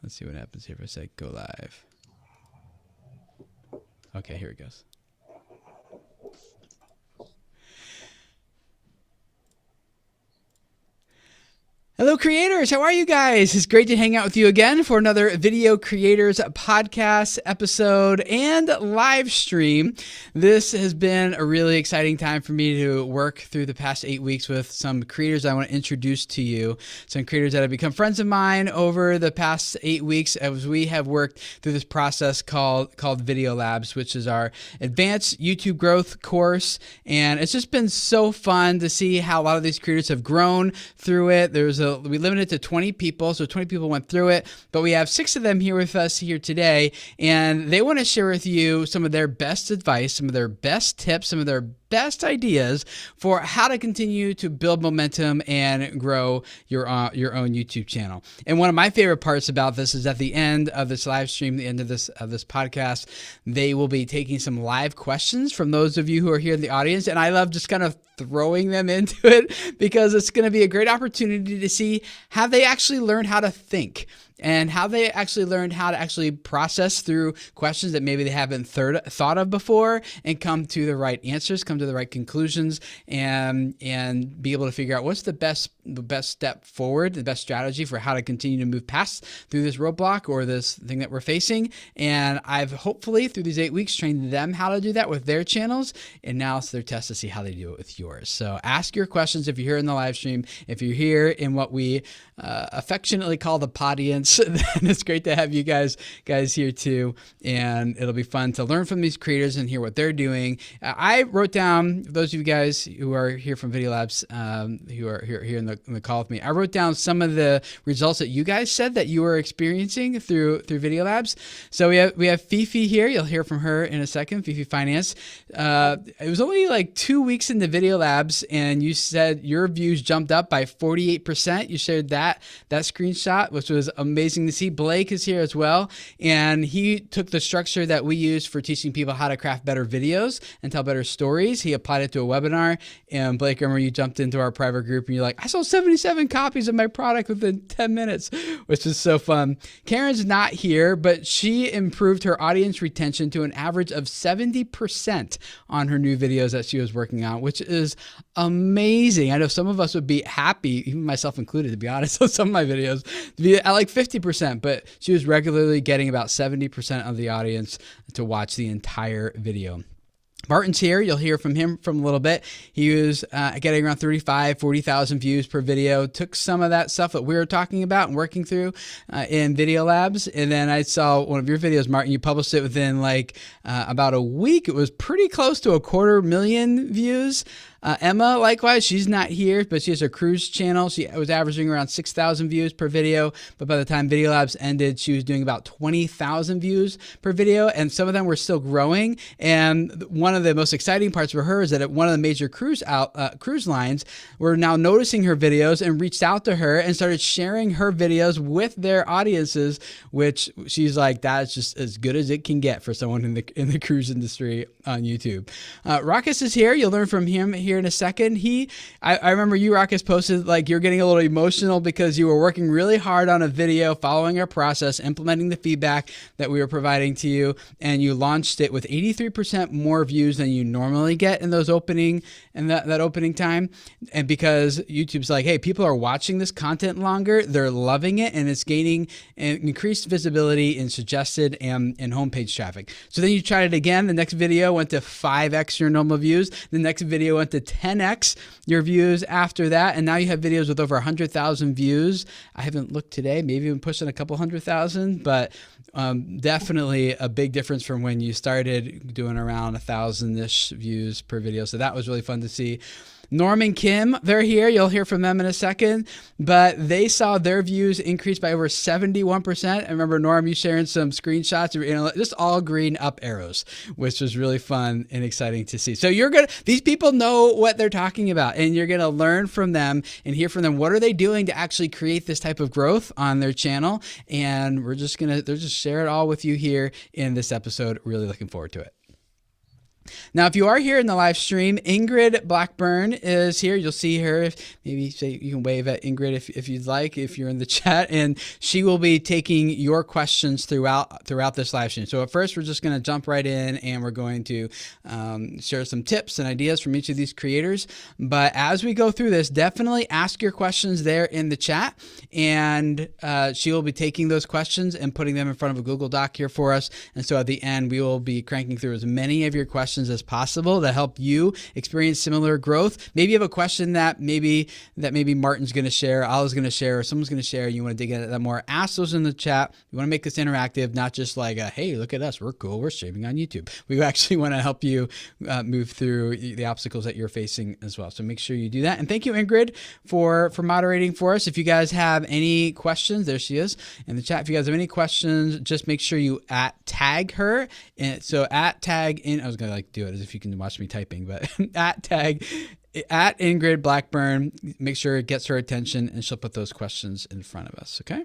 Let's see what happens here if I say go live. Okay, here it goes. Hello creators, how are you guys? It's great to hang out with you again for another Video Creators Podcast episode and live stream. This has been a really exciting time for me to work through the past 8 weeks with some creators I want to introduce to you. Some creators that have become friends of mine over the past 8 weeks as we have worked through this process called Video Labs, which is our advanced YouTube growth course. And it's just been so fun to see how a lot of these creators have grown through it. We limited it to 20 people, so 20 people went through it, but we have 6 of them here with us here today, and they want to share with you some of their best advice, some of their best tips, some of their best ideas for how to continue to build momentum and grow your own YouTube channel. And one of my favorite parts about this is at the end of this live stream, the end of this podcast, they will be taking some live questions from those of you who are here in the audience, and I love just kind of throwing them into it because it's going to be a great opportunity to see how they actually learned how to think and how they actually learned how to actually process through questions that maybe they haven't thought of before and come to the right answers, come to the right conclusions, and be able to figure out what's the best step forward, the best strategy for how to continue to move past through this roadblock or this thing that we're facing. And I've hopefully through these 8 weeks trained them how to do that with their channels, and now it's their test to see how they do it with yours. So ask your questions if you're here in the live stream. If you're here in what we affectionately call the podience, then it's great to have you guys here too, and it'll be fun to learn from these creators and hear what they're doing. I wrote down, those of you guys who are here from Video Labs, who are here in the call with me, I wrote down some of the results that you guys said that you were experiencing through Video Labs. So we have Fifi here. You'll hear from her in a second, Fifi Finance. It was only like 2 weeks into Video Labs, and you said your views jumped up by 48%. You shared that screenshot, which was amazing to see. Blake is here as well, and he took the structure that we use for teaching people how to craft better videos and tell better stories. He applied it to a webinar, and Blake, I remember you jumped into our private group and you're like, I sold 77 copies of my product within 10 minutes, which is so fun. Karen's not here, but she improved her audience retention to an average of 70% on her new videos that she was working on, which is amazing. I know some of us would be happy, even myself included, to be honest, on some of my videos, to be at like 50%, but she was regularly getting about 70% of the audience to watch the entire video. Martin's here. You'll hear from him from a little bit. He was getting around 40,000 views per video. Took some of that stuff that we were talking about and working through in Video Labs. And then I saw one of your videos, Martin. You published it within like about a week. It was pretty close to 250,000 views. Emma, likewise, she's not here, but she has a cruise channel. She was averaging around 6,000 views per video, but by the time Video Labs ended, she was doing about 20,000 views per video, and some of them were still growing. And one of the most exciting parts for her is that at one of the major cruise lines were now noticing her videos and reached out to her and started sharing her videos with their audiences, which she's like, that's just as good as it can get for someone in the cruise industry on YouTube. Ruckus is here. You'll learn from him here in a second. I remember you, Ruckus, posted like you're getting a little emotional because you were working really hard on a video, following our process, implementing the feedback that we were providing to you, and you launched it with 83% more views than you normally get in those opening that opening time. And because YouTube's like, hey, people are watching this content longer, they're loving it, and it's gaining an increased visibility in suggested and homepage traffic. So then you tried it again. The next video went to 5x your normal views. The next video went to 10x your views after that, and now you have videos with over 100,000 views. I haven't looked today, maybe even pushing a couple 100,000, but definitely a big difference from when you started doing around 1,000-ish views per video. So that was really fun to see. Norm and Kim, they're here. You'll hear from them in a second, but they saw their views increase by over 71%. I remember, Norm, you sharing some screenshots of just all green up arrows, which was really fun and exciting to see. So these people know what they're talking about, and you're going to learn from them and hear from them. What are they doing to actually create this type of growth on their channel? And they'll just share it all with you here in this episode. Really looking forward to it. Now, if you are here in the live stream, Ingrid Blackburn is here. You'll see her. Maybe say you can wave at Ingrid if you'd like, if you're in the chat, and she will be taking your questions throughout this live stream. So at first, we're just going to jump right in, and we're going to share some tips and ideas from each of these creators. But as we go through this, definitely ask your questions there in the chat, and she will be taking those questions and putting them in front of a Google Doc here for us. And so at the end, we will be cranking through as many of your questions as possible that help you experience similar growth. Maybe you have a question that maybe Martin's going to share, Ali's going to share, or someone's going to share, and you want to dig into that more. Ask those in the chat. We want to make this interactive, not just like, hey, look at us, we're cool, we're streaming on YouTube. We actually want to help you move through the obstacles that you're facing as well. So make sure you do that. And thank you, Ingrid, for moderating for us. If you guys have any questions, there she is in the chat. If you guys have any questions, just make sure you tag her. And so tag in, I was going to do it as if you can watch me typing, but tag at Ingrid Blackburn, make sure it gets her attention, and she'll put those questions in front of us. Okay.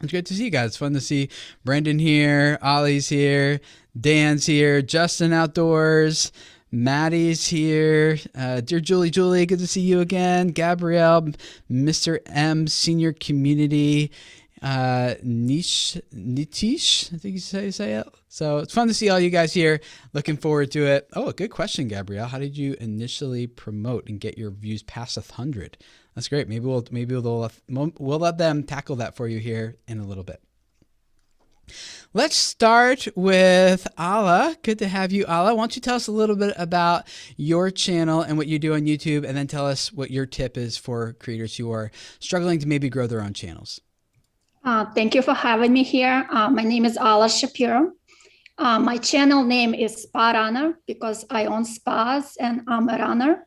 It's great to see you guys. It's fun to see Brendan here, Ollie's here, Dan's here, Justin outdoors, Maddie's here, dear Julie, good to see you again. Gabrielle, Mr. M, senior community, Nitish, I think you say it. So it's fun to see all you guys here. Looking forward to it. Oh, a good question, Gabrielle. How did you initially promote and get your views past 100? That's great. Maybe we'll let them tackle that for you here in a little bit. Let's start with Alla. Good to have you, Alla. Why don't you tell us a little bit about your channel and what you do on YouTube, and then tell us what your tip is for creators who are struggling to maybe grow their own channels. Thank you for having me here. My name is Alla Shapiro. My channel name is Spa Runner because I own spas and I'm a runner.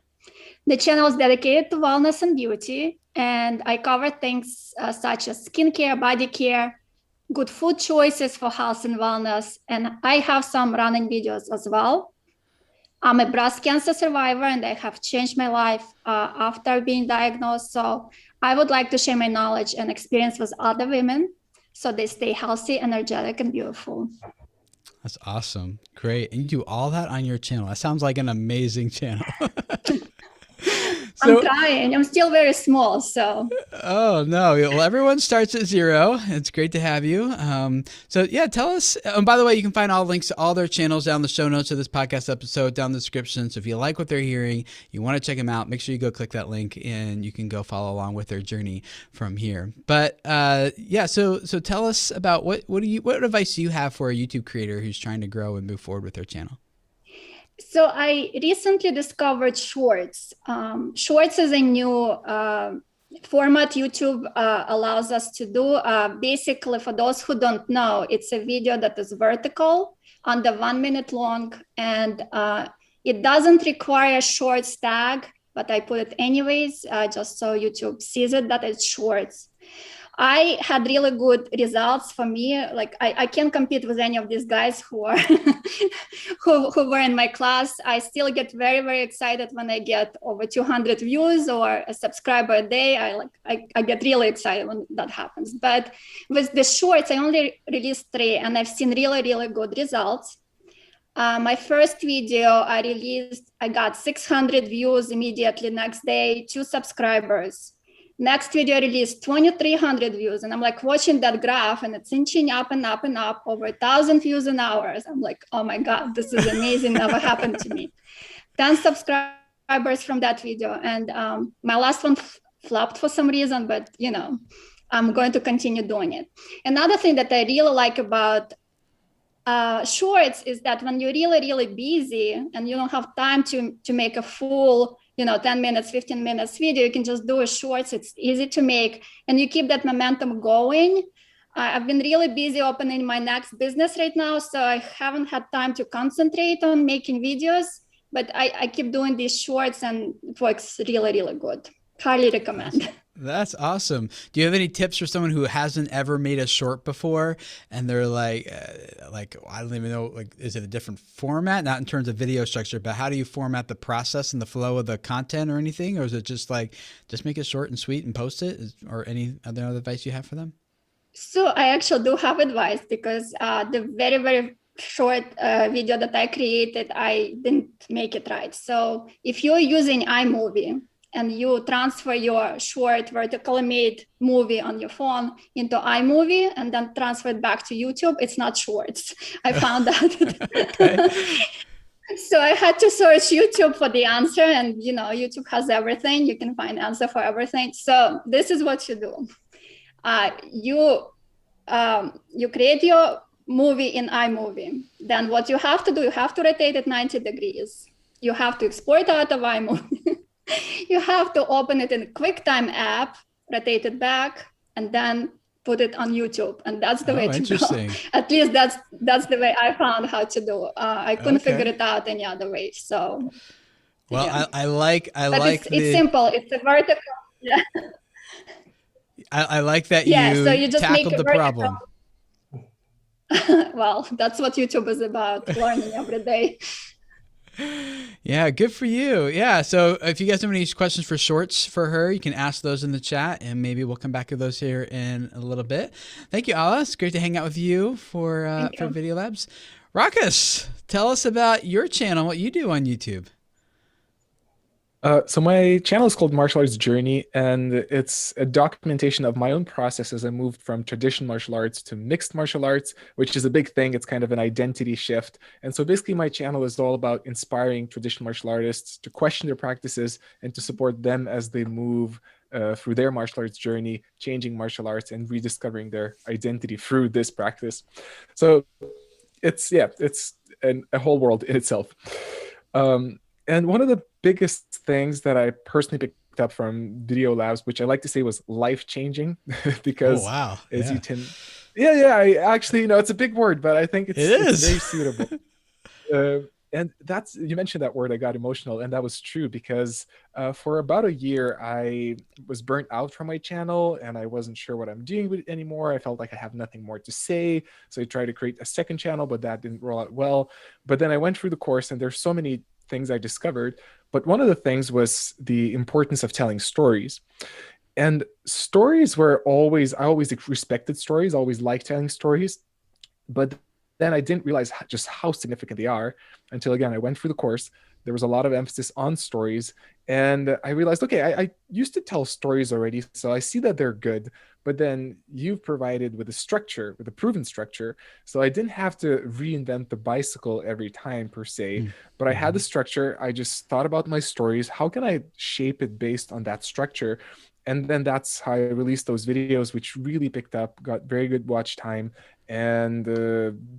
The channel is dedicated to wellness and beauty, and I cover things such as skincare, body care, good food choices for health and wellness, and I have some running videos as well. I'm a breast cancer survivor, and I have changed my life after being diagnosed. So I would like to share my knowledge and experience with other women so they stay healthy, energetic, and beautiful. That's awesome. Great. And you do all that on your channel. That sounds like an amazing channel. I'm trying. I'm still very small, so. Oh, no. Well, everyone starts at 0. It's great to have you. So, yeah, tell us. And by the way, you can find all links to all their channels down the show notes of this podcast episode, down the description. So if you like what they're hearing, you want to check them out, make sure you go click that link, and you can go follow along with their journey from here. But, yeah, so tell us about what advice do you have for a YouTube creator who's trying to grow and move forward with their channel? So I recently discovered Shorts. Shorts is a new format YouTube allows us to do. Basically, for those who don't know, it's a video that is vertical, under 1 minute long, and it doesn't require a Shorts tag, but I put it anyways, just so YouTube sees it, that it's Shorts. I had really good results for me. Like I can't compete with any of these guys who are who were in my class. I still get very, very excited when I get over 200 views or a subscriber a day. I get really excited when that happens. But with the Shorts, I only released 3, and I've seen really, really good results. My first video I released, I got 600 views immediately. Next day, 2 subscribers. Next video I released 2,300 views, and I'm like watching that graph, and it's inching up and up and up, over 1,000 views an hour. I'm like, oh my God, this is amazing. Never happened to me. 10 subscribers from that video, and my last one flopped for some reason, but you know, I'm going to continue doing it. Another thing that I really like about Shorts is that when you're really, really busy and you don't have time to make a full 10 minutes, 15 minutes video, you can just do a Shorts. It's easy to make, and you keep that momentum going. I've been really busy opening my next business right now, so I haven't had time to concentrate on making videos, but I keep doing these Shorts, and it works really, really good. Highly recommend. That's awesome. Do you have any tips for someone who hasn't ever made a short before, and they're like, I don't even know, like, is it a different format? Not in terms of video structure, but how do you format the process and the flow of the content or anything? Or is it just make it short and sweet and post it? Or any other advice you have for them? So I actually do have advice, because the very, very short video that I created, I didn't make it right. So if you're using iMovie and you transfer your short vertically made movie on your phone into iMovie and then transfer it back to YouTube, it's not shorts. I found out. Okay. So I had to search YouTube for the answer, and YouTube has everything. You can find answer for everything. So this is what you do. You create your movie in iMovie. Then what you have to do, you have to rotate it 90 degrees. You have to export out of iMovie. You have to open it in a QuickTime app, rotate it back, and then put it on YouTube. And that's the way to go. At least that's the way I found how to do. I couldn't figure it out any other way. So, well, yeah. I like it's simple. It's a vertical. Yeah. I like that you, so you just tackled the problem. Well, that's what YouTube is about, learning every day. Yeah, good for you. Yeah, so if you guys have any questions for shorts for her, you can ask those in the chat, and maybe we'll come back to those here in a little bit. Thank you, Alla. It's great to hang out with you for Video Labs. Rusis, tell us about your channel, what you do on YouTube. So my channel is called Martial Arts Journey, and it's a documentation of my own process as I moved from traditional martial arts to mixed martial arts, which is a big thing. It's kind of an identity shift. And so basically my channel is all about inspiring traditional martial artists to question their practices and to support them as they move through their martial arts journey, changing martial arts and rediscovering their identity through this practice. So it's a whole world in itself. And one of the biggest things that I personally picked up from Video Labs, which I like to say was life-changing, because as you tend, I actually, it's a big word, but I think it's very suitable. And you mentioned that word, I got emotional, and that was true because for about a year, I was burnt out from my channel and I wasn't sure what I'm doing with it anymore. I felt like I have nothing more to say. So I tried to create a second channel, but that didn't roll out well. But then I went through the course, and there's so many things I discovered, but one of the things was the importance of telling stories. And stories I always respected stories, always liked telling stories, but then I didn't realize just how significant they are until, again, I went through the course. There was a lot of emphasis on stories, and I realized, okay, I used to tell stories already, so I see that they're good, but then you've provided with a proven structure, so I didn't have to reinvent the bicycle every time per se, but I had the structure. I just thought about my stories. How can I shape it based on that structure? And then that's how I released those videos, which really picked up, got very good watch time, and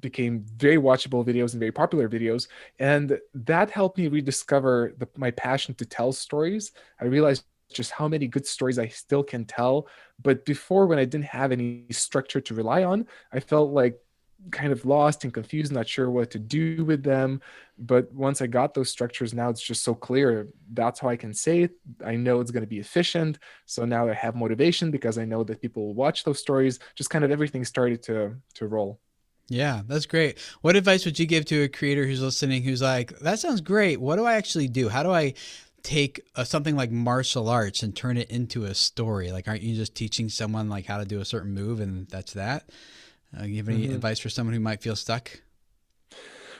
became very watchable videos and very popular videos. And that helped me rediscover my passion to tell stories. I realized just how many good stories I still can tell. But before, when I didn't have any structure to rely on, I felt like kind of lost and confused, not sure what to do with them. But once I got those structures, now it's just so clear. That's how I can say it. I know it's going to be efficient. So now I have motivation because I know that people will watch those stories. Just kind of everything started to roll. Yeah, that's great. What advice would you give to a creator who's listening, who's like, that sounds great. What do I actually do? How do I take something like martial arts and turn it into a story? Like, aren't you just teaching someone like how to do a certain move and that's that? You have any advice for someone who might feel stuck?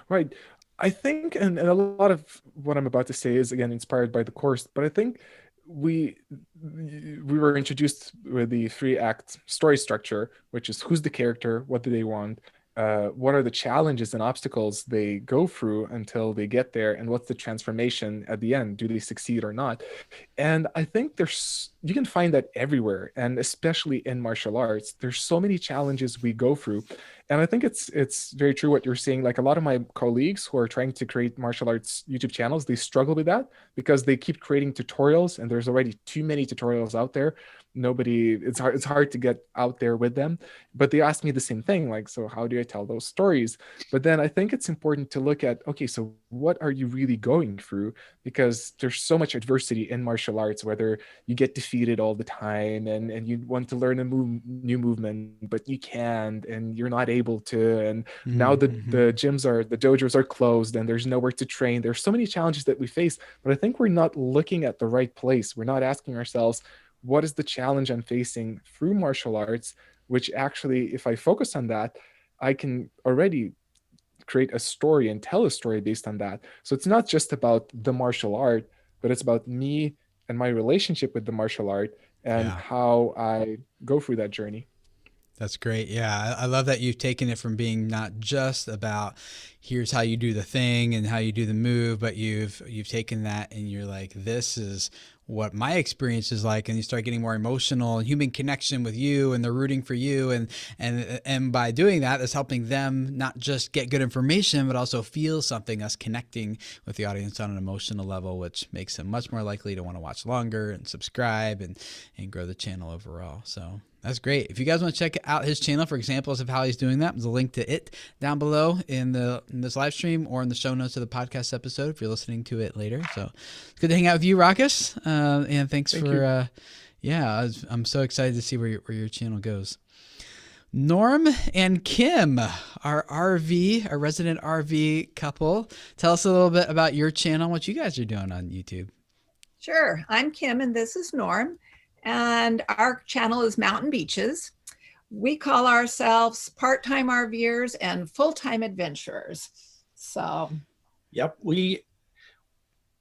Right. I think, and a lot of what I'm about to say is, again, inspired by the course, but I think we were introduced with the 3-act story structure, which is who's the character, what do they want, what are the challenges and obstacles they go through until they get there, and what's the transformation at the end? Do they succeed or not? And I think you can find that everywhere, and especially in martial arts. There's so many challenges we go through. And I think it's very true what you're saying. Like, a lot of my colleagues who are trying to create martial arts YouTube channels, they struggle with that because they keep creating tutorials, and there's already too many tutorials out there. It's hard to get out there with them. But they ask me the same thing, like, so how do I tell those stories? But then I think it's important to look at, okay, so what are you really going through? Because there's so much adversity in martial arts, whether you get defeated all the time and you want to learn a new movement, but you can't, and you're not able to. And now the dojos are closed and there's nowhere to train. There's so many challenges that we face, but I think we're not looking at the right place. We're not asking ourselves, what is the challenge I'm facing through martial arts, which actually, if I focus on that, I can already create a story and tell a story based on that. So it's not just about the martial art, but it's about me and my relationship with the martial art and Yeah. how I go through that journey. That's great. Yeah. I love that you've taken it from being not just about here's how you do the thing and how you do the move, but you've taken that and you're like, this is what my experience is like. And you start getting more emotional and human connection with you, and they're rooting for you. And by doing that, it's helping them not just get good information, but also feel something, us connecting with the audience on an emotional level, which makes them much more likely to want to watch longer and subscribe and grow the channel overall. So that's great. If you guys want to check out his channel for examples of how he's doing that, there's a link to it down below in this live stream or in the show notes of the podcast episode if you're listening to it later. So it's good to hang out with you, Ruckus. And thanks for, I'm so excited to see where your channel goes. Norm and Kim, our resident RV couple. Tell us a little bit about your channel, what you guys are doing on YouTube. Sure. I'm Kim and this is Norm. And our channel is Mountain Beaches. We call ourselves part-time RVers and full-time adventurers. So, yep,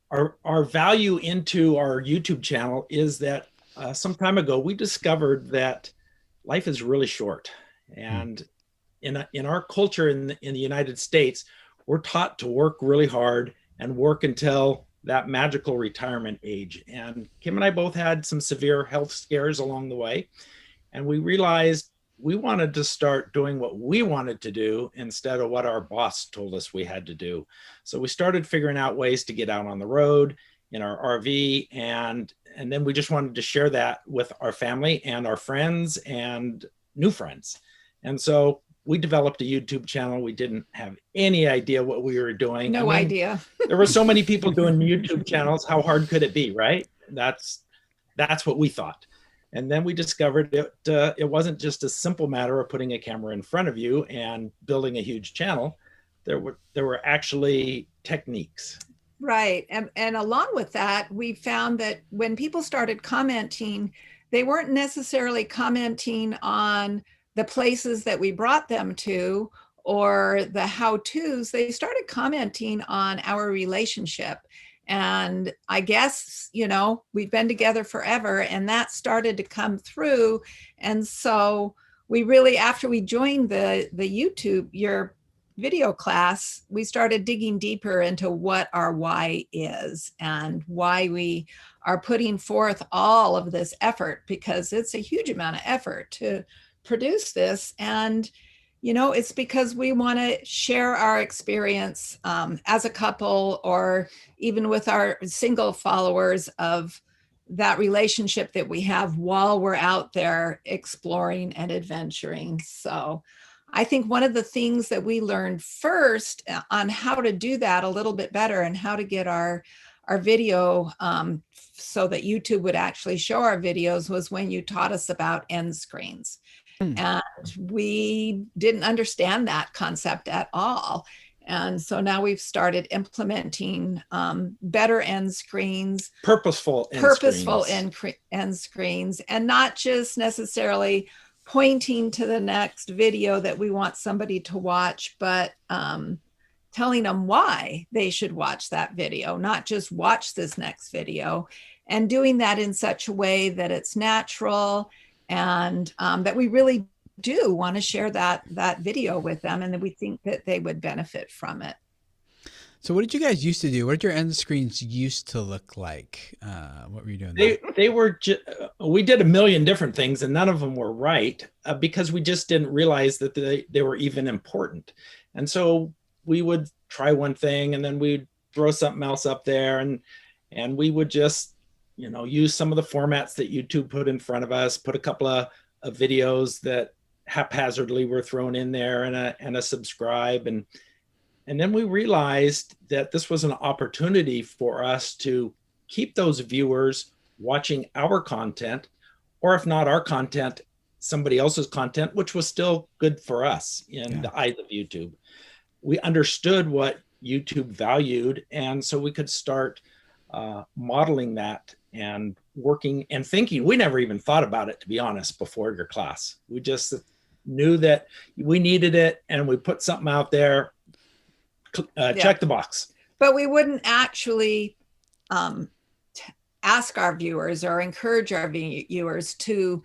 our value into our YouTube channel is that some time ago we discovered that life is really short, and in our culture in the United States, we're taught to work really hard and work until that magical retirement age. And Kim and I both had some severe health scares along the way. And we realized we wanted to start doing what we wanted to do instead of what our boss told us we had to do. So we started figuring out ways to get out on the road in our RV. And then we just wanted to share that with our family and our friends and new friends. And so we developed a YouTube channel. We didn't have any idea what we were doing. No idea. There were so many people doing YouTube channels. How hard could it be, right? That's what we thought. And then we discovered it wasn't just a simple matter of putting a camera in front of you and building a huge channel. There were actually techniques. Right. And along with that, we found that when people started commenting, they weren't necessarily commenting on the places that we brought them to or the how-tos. They started commenting on our relationship. And I guess, we've been together forever, and that started to come through. And so we really, after we joined the YouTube, your video class, we started digging deeper into what our why is and why we are putting forth all of this effort, because it's a huge amount of effort to produce this. And it's because we want to share our experience as a couple, or even with our single followers, of that relationship that we have while we're out there exploring and adventuring. So I think one of the things that we learned first on how to do that a little bit better and how to get our video so that YouTube would actually show our videos was when you taught us about end screens. And we didn't understand that concept at all. And so now we've started implementing better end screens, purposeful end screens, and not just necessarily pointing to the next video that we want somebody to watch, but telling them why they should watch that video, not just watch this next video, and doing that in such a way that it's natural and that we really do want to share that video with them, and that we think that they would benefit from it. So what did you guys used to do? What did your end screens used to look like? What were you doing there? They were we did a million different things, and none of them were right because we just didn't realize that they were even important. And so we would try one thing, and then we'd throw something else up there, and we would just use some of the formats that YouTube put in front of us, put a couple of videos that haphazardly were thrown in there, and a subscribe. And then we realized that this was an opportunity for us to keep those viewers watching our content, or if not our content, somebody else's content, which was still good for us in the eyes of YouTube. We understood what YouTube valued, and so we could start modeling that and working and thinking. We never even thought about it, to be honest, before your class. We just knew that we needed it, and we put something out there. check the box. But we wouldn't actually ask our viewers or encourage our viewers to,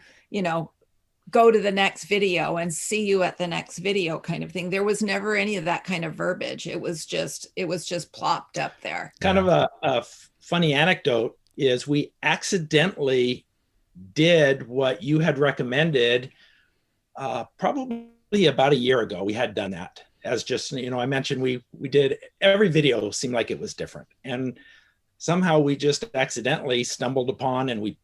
go to the next video and see you at the next video kind of thing. There was never any of that kind of verbiage. It was just plopped up there. Kind of a funny anecdote is we accidentally did what you had recommended probably about a year ago. We had done that as just, I mentioned we did every video seemed like it was different. And somehow we just accidentally stumbled upon and we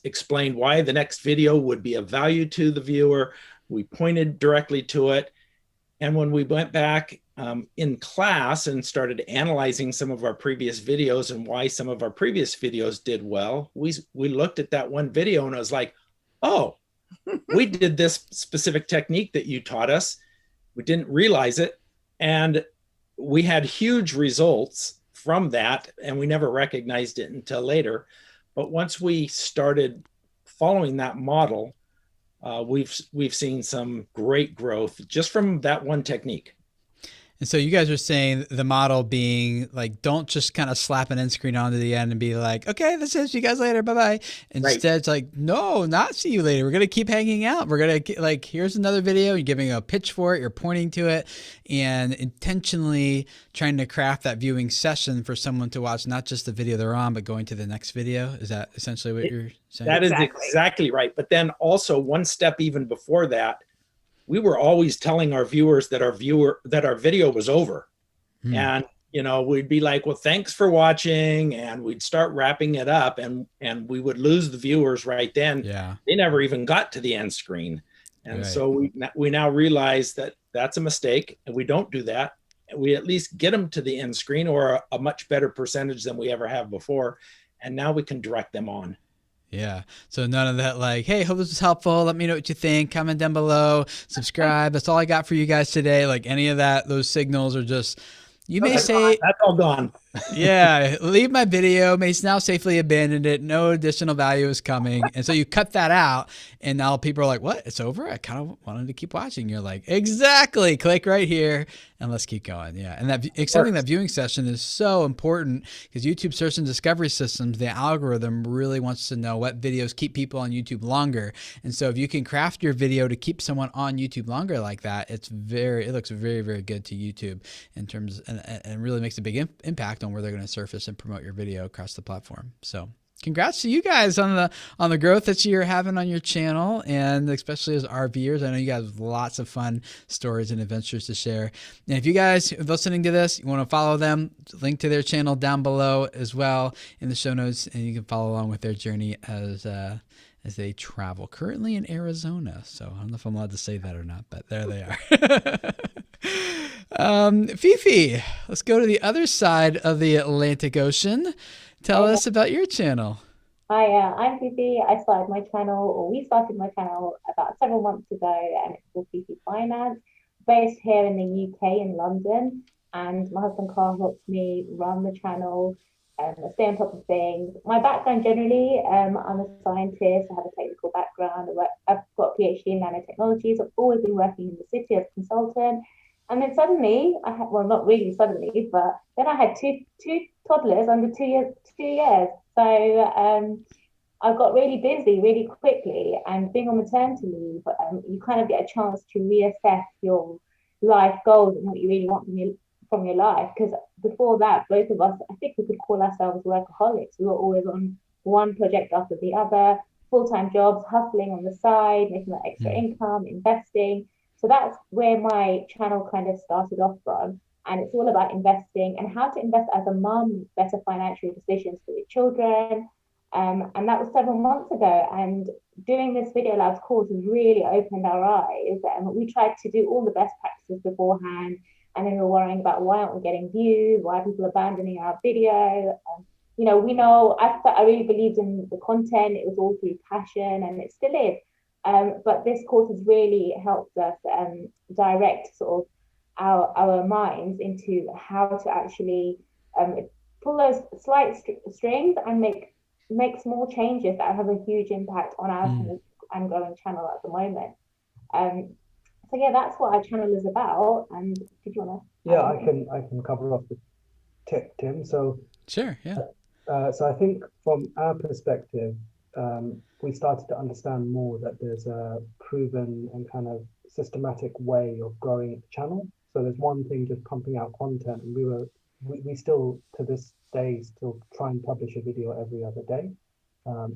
explained why the next video would be of value to the viewer. We pointed directly to it. And when we went back in class and started analyzing some of our previous videos and why some of our previous videos did well, we looked at that one video and I was like, oh, we did this specific technique that you taught us. We didn't realize it. And we had huge results from that. And we never recognized it until later. But once we started following that model, we've seen some great growth just from that one technique. And so you guys are saying the model being like, don't just kind of slap an end screen onto the end and be like, okay, that's it. See you guys later. Bye-bye. Instead, It's like, no, not see you later. We're going to keep hanging out. We're going to like, here's another video. You're giving a pitch for it. You're pointing to it and intentionally trying to craft that viewing session for someone to watch, not just the video they're on, but going to the next video. Is that essentially what you're saying? That is exactly right. But then also one step even before that, we were always telling our viewers that our video was over. And, we'd be like, well, thanks for watching. And we'd start wrapping it up and we would lose the viewers right then. Yeah. They never even got to the end screen. And so we now realize that that's a mistake and we don't do that. We at least get them to the end screen or a much better percentage than we ever have before. And now we can direct them on. Yeah. So none of that like, hey, hope this was helpful. Let me know what you think. Comment down below. Subscribe. That's all I got for you guys today. Like any of that, those signals are just, you may say, that's all gone. Yeah, leave my video, may now safely abandon it. No additional value is coming. And so you cut that out and now people are like, what? It's over? I kind of wanted to keep watching. You're like, exactly. Click right here and let's keep going. Yeah. And that extending that viewing session is so important because YouTube search and discovery systems, the algorithm really wants to know what videos keep people on YouTube longer. And so if you can craft your video to keep someone on YouTube longer like that, it looks very, very good to YouTube in terms and really makes a big impact on where they're going to surface and promote your video across the platform. So congrats to you guys on the growth that you're having on your channel, and especially as RVers. I know you guys have lots of fun stories and adventures to share. And if you guys are listening to this, you want to follow them, link to their channel down below as well in the show notes, and you can follow along with their journey as they travel. Currently in Arizona, so I don't know if I'm allowed to say that or not, but there they are. Fifi, let's go to the other side of the Atlantic Ocean. Tell us about your channel. Hi, I'm Fifi. We started my channel about several months ago, and it's called Fifi Finance, based here in the UK in London. And my husband Carl helps me run the channel and stay on top of things. My background generally, I'm a scientist. I have a technical background. I've got a PhD in nanotechnologies. I've always been working in the city as a consultant. And then suddenly, not really suddenly, but then I had two toddlers under 2 years. So I got really busy really quickly, and being on maternity leave, you kind of get a chance to reassess your life goals and what you really want from your life. Because before that, both of us, I think we could call ourselves workaholics. We were always on one project after the other, full-time jobs, hustling on the side, making that extra income, investing. So that's where my channel kind of started off from. And it's all about investing and how to invest as a mum, better financial decisions for your children. And that was several months ago. And doing this Video Labs course has really opened our eyes. And we tried to do all the best practices beforehand. And then we were worrying about why aren't we getting views? Why are people abandoning our video? I really believed in the content. It was all through passion, and it still is. But this course has really helped us direct sort of our minds into how to actually pull those slight strings and make small changes that have a huge impact on our and growing channel at the moment. So yeah, that's what our channel is about. And did you want to? Yeah, I can cover off the tip, Tim. So Sure. Yeah. so I think from our perspective, we started to understand more that there's a proven and kind of systematic way of growing the channel. So there's one thing just pumping out content, and we still to this day still try and publish a video every other day.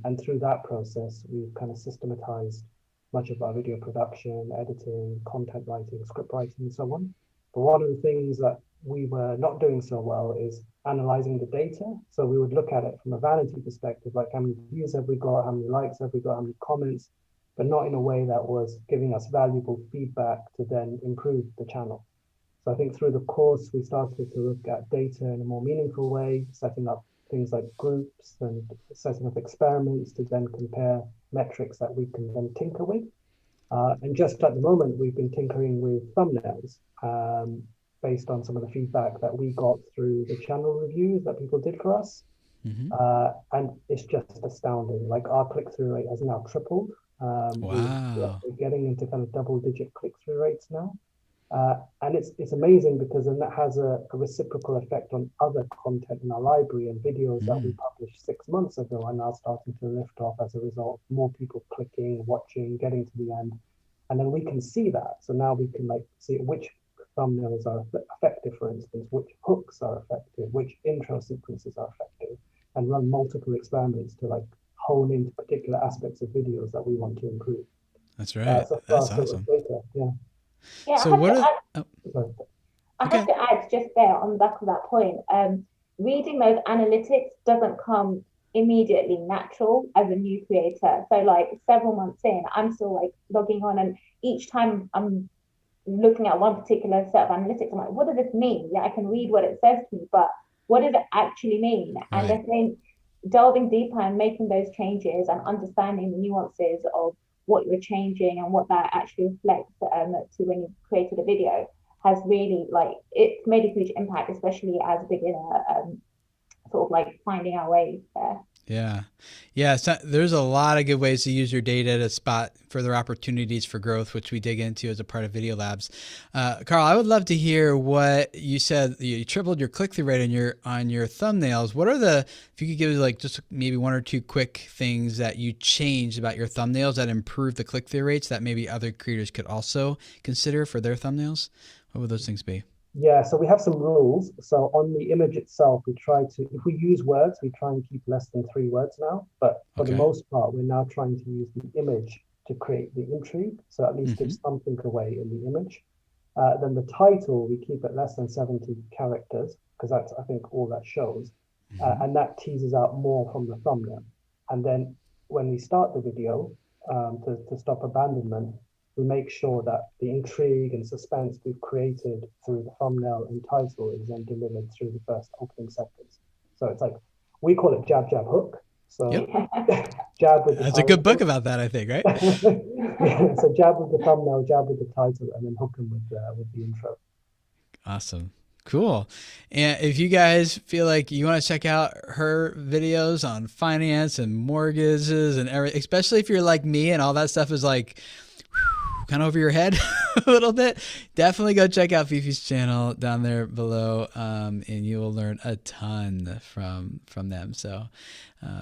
And through that process, we've kind of systematized much of our video production, editing, content writing, script writing, and so on. But one of the things that we were not doing so well is analyzing the data. So we would look at it from a vanity perspective, like how many views have we got, how many likes have we got, how many comments, but not in a way that was giving us valuable feedback to then improve the channel. So I think through the course, we started to look at data in a more meaningful way, setting up things like groups and setting up experiments to then compare metrics that we can then tinker with. And just at the moment, we've been tinkering with thumbnails based on some of the feedback that we got through the channel reviews that people did for us. Mm-hmm. And it's just astounding. Like our click-through rate has now tripled. Wow. We're getting into kind of double-digit click-through rates now. And it's amazing because then that has a reciprocal effect on other content in our library, and videos that we published 6 months ago are now starting to lift off as a result. More people clicking, watching, getting to the end. And then we can see that. So now we can like see which thumbnails are effective, for instance, which hooks are effective, which intro sequences are effective, and run multiple experiments to like hone into particular aspects of videos that we want to improve. That's right. That's awesome. Data, yeah. Yeah, So what are I have to add just there on the back of that point. Reading those analytics doesn't come immediately natural as a new creator. So like several months in, I'm still like logging on, and each time I'm looking at one particular set of analytics, I'm like, what does this mean? Yeah, I can read what it says to me, but what does it actually mean? Right. And I think delving deeper and making those changes and understanding the nuances of what you're changing and what that actually reflects to when you created a video has really like it's made a huge impact, especially as a beginner, sort of like finding our way there. Yeah. So there's a lot of good ways to use your data to spot further opportunities for growth, which we dig into as a part of Video Labs. Carl, I would love to hear what you said. You tripled your click-through rate on your thumbnails. What are if you could give like just maybe one or two quick things that you changed about your thumbnails that improved the click-through rates that maybe other creators could also consider for their thumbnails? What would those things be? Yeah, so we have some rules. So on the image itself, we try to, if we use words, we try and keep less than 3 words now. But for the most part, we're now trying to use the image to create the intrigue. So at least give something away in the image. Then the title, we keep it less than 70 characters, because that's, I think, all that shows. And that teases out more from the thumbnail. And then when we start the video, to stop abandonment, we make sure that the intrigue and suspense we've created through the thumbnail and title is then delivered through the first opening seconds. So it's like, we call it jab, jab, hook. So jab with the That's a good book about that, I think, right? Yeah, so jab with the thumbnail, jab with the title, and then hook them with the intro. Awesome. Cool. And if you guys feel like you want to check out her videos on finance and mortgages and everything, especially if you're like me and all that stuff is like kind of over your head a little bit, definitely go check out Fifi's channel down there below, and you will learn a ton from them. So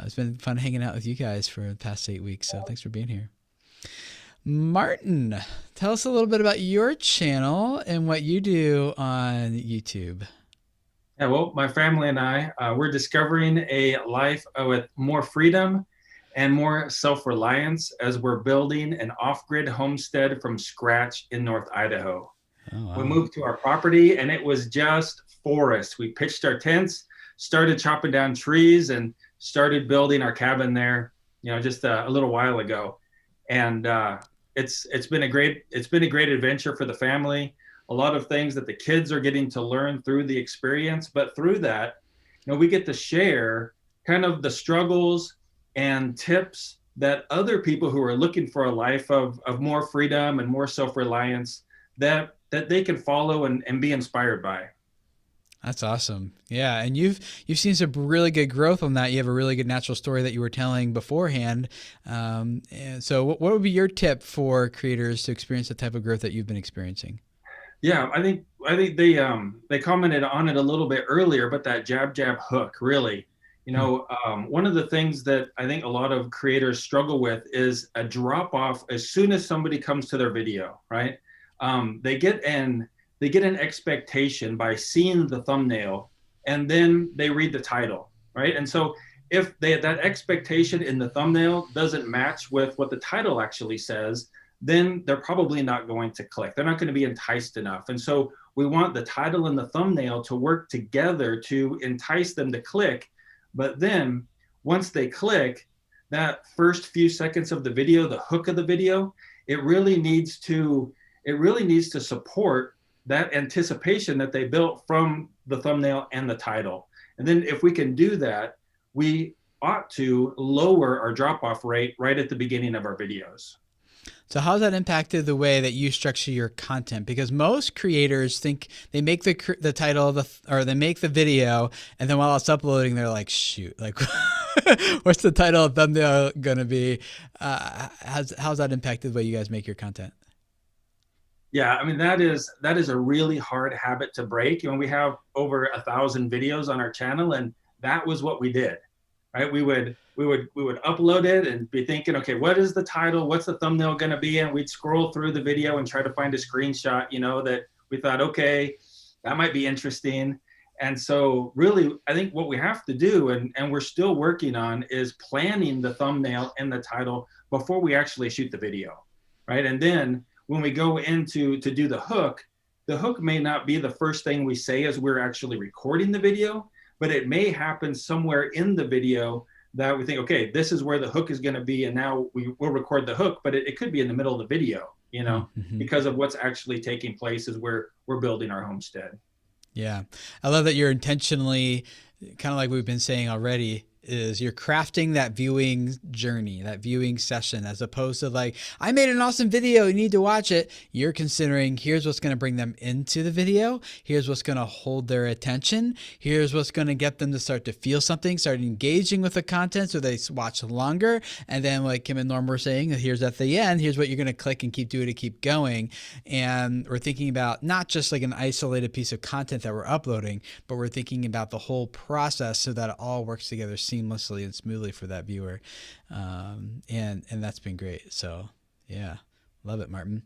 it's been fun hanging out with you guys for the past 8 weeks. So thanks for being here. Martin, tell us a little bit about your channel and what you do on YouTube. Yeah, well, my family and I, we're discovering a life with more freedom and more self-reliance as we're building an off-grid homestead from scratch in North Idaho. Oh, wow. We moved to our property and it was just forest. We pitched our tents, started chopping down trees, and started building our cabin there, just a little while ago. And it's been a great adventure for the family. A lot of things that the kids are getting to learn through the experience, but through that, we get to share kind of the struggles and tips that other people who are looking for a life of more freedom and more self-reliance that they can follow and be inspired by. That's awesome. Yeah, and you've seen some really good growth on that. You have a really good natural story that you were telling beforehand. And so, what would be your tip for creators to experience the type of growth that you've been experiencing? Yeah, I think they commented on it a little bit earlier, but that jab hook, really, one of the things that I think a lot of creators struggle with is a drop off as soon as somebody comes to their video, right? They get an expectation by seeing the thumbnail, and then they read the title, right? And so if that expectation in the thumbnail doesn't match with what the title actually says, then they're probably not going to click. They're not going to be enticed enough. And so we want the title and the thumbnail to work together to entice them to click. But then once they click, that first few seconds of the video, the hook of the video, it really needs to support that anticipation that they built from the thumbnail and the title. And then if we can do that, we ought to lower our drop-off rate right at the beginning of our videos. So how's that impacted the way that you structure your content? Because most creators think they make the title or they make the video, and then while it's uploading, they're like, shoot, like what's the title and thumbnail going to be? How's that impacted the way you guys make your content? Yeah, I mean, that is a really hard habit to break. We have over 1,000 videos on our channel, and that was what we did, right? We would upload it and be thinking, okay, what is the title? What's the thumbnail going to be? And we'd scroll through the video and try to find a screenshot, that we thought, okay, that might be interesting. And so really, I think what we have to do, and we're still working on, is planning the thumbnail and the title before we actually shoot the video, right? And then when we go to do the hook may not be the first thing we say as we're actually recording the video, but it may happen somewhere in the video that we think, okay, this is where the hook is going to be, and now we'll record the hook, but it could be in the middle of the video, because of what's actually taking place as we're building our homestead. Yeah. I love that you're intentionally, kind of like we've been saying already, is you're crafting that viewing journey, that viewing session, as opposed to like, I made an awesome video, you need to watch it. You're considering, here's what's going to bring them into the video. Here's what's going to hold their attention. Here's what's going to get them to start to feel something, start engaging with the content so they watch longer. And then like Kim and Norm were saying, here's at the end, here's what you're going to click and keep doing to keep going. And we're thinking about not just like an isolated piece of content that we're uploading, but we're thinking about the whole process so that it all works together seamlessly and smoothly for that viewer. And that's been great. So yeah, love it, Martin.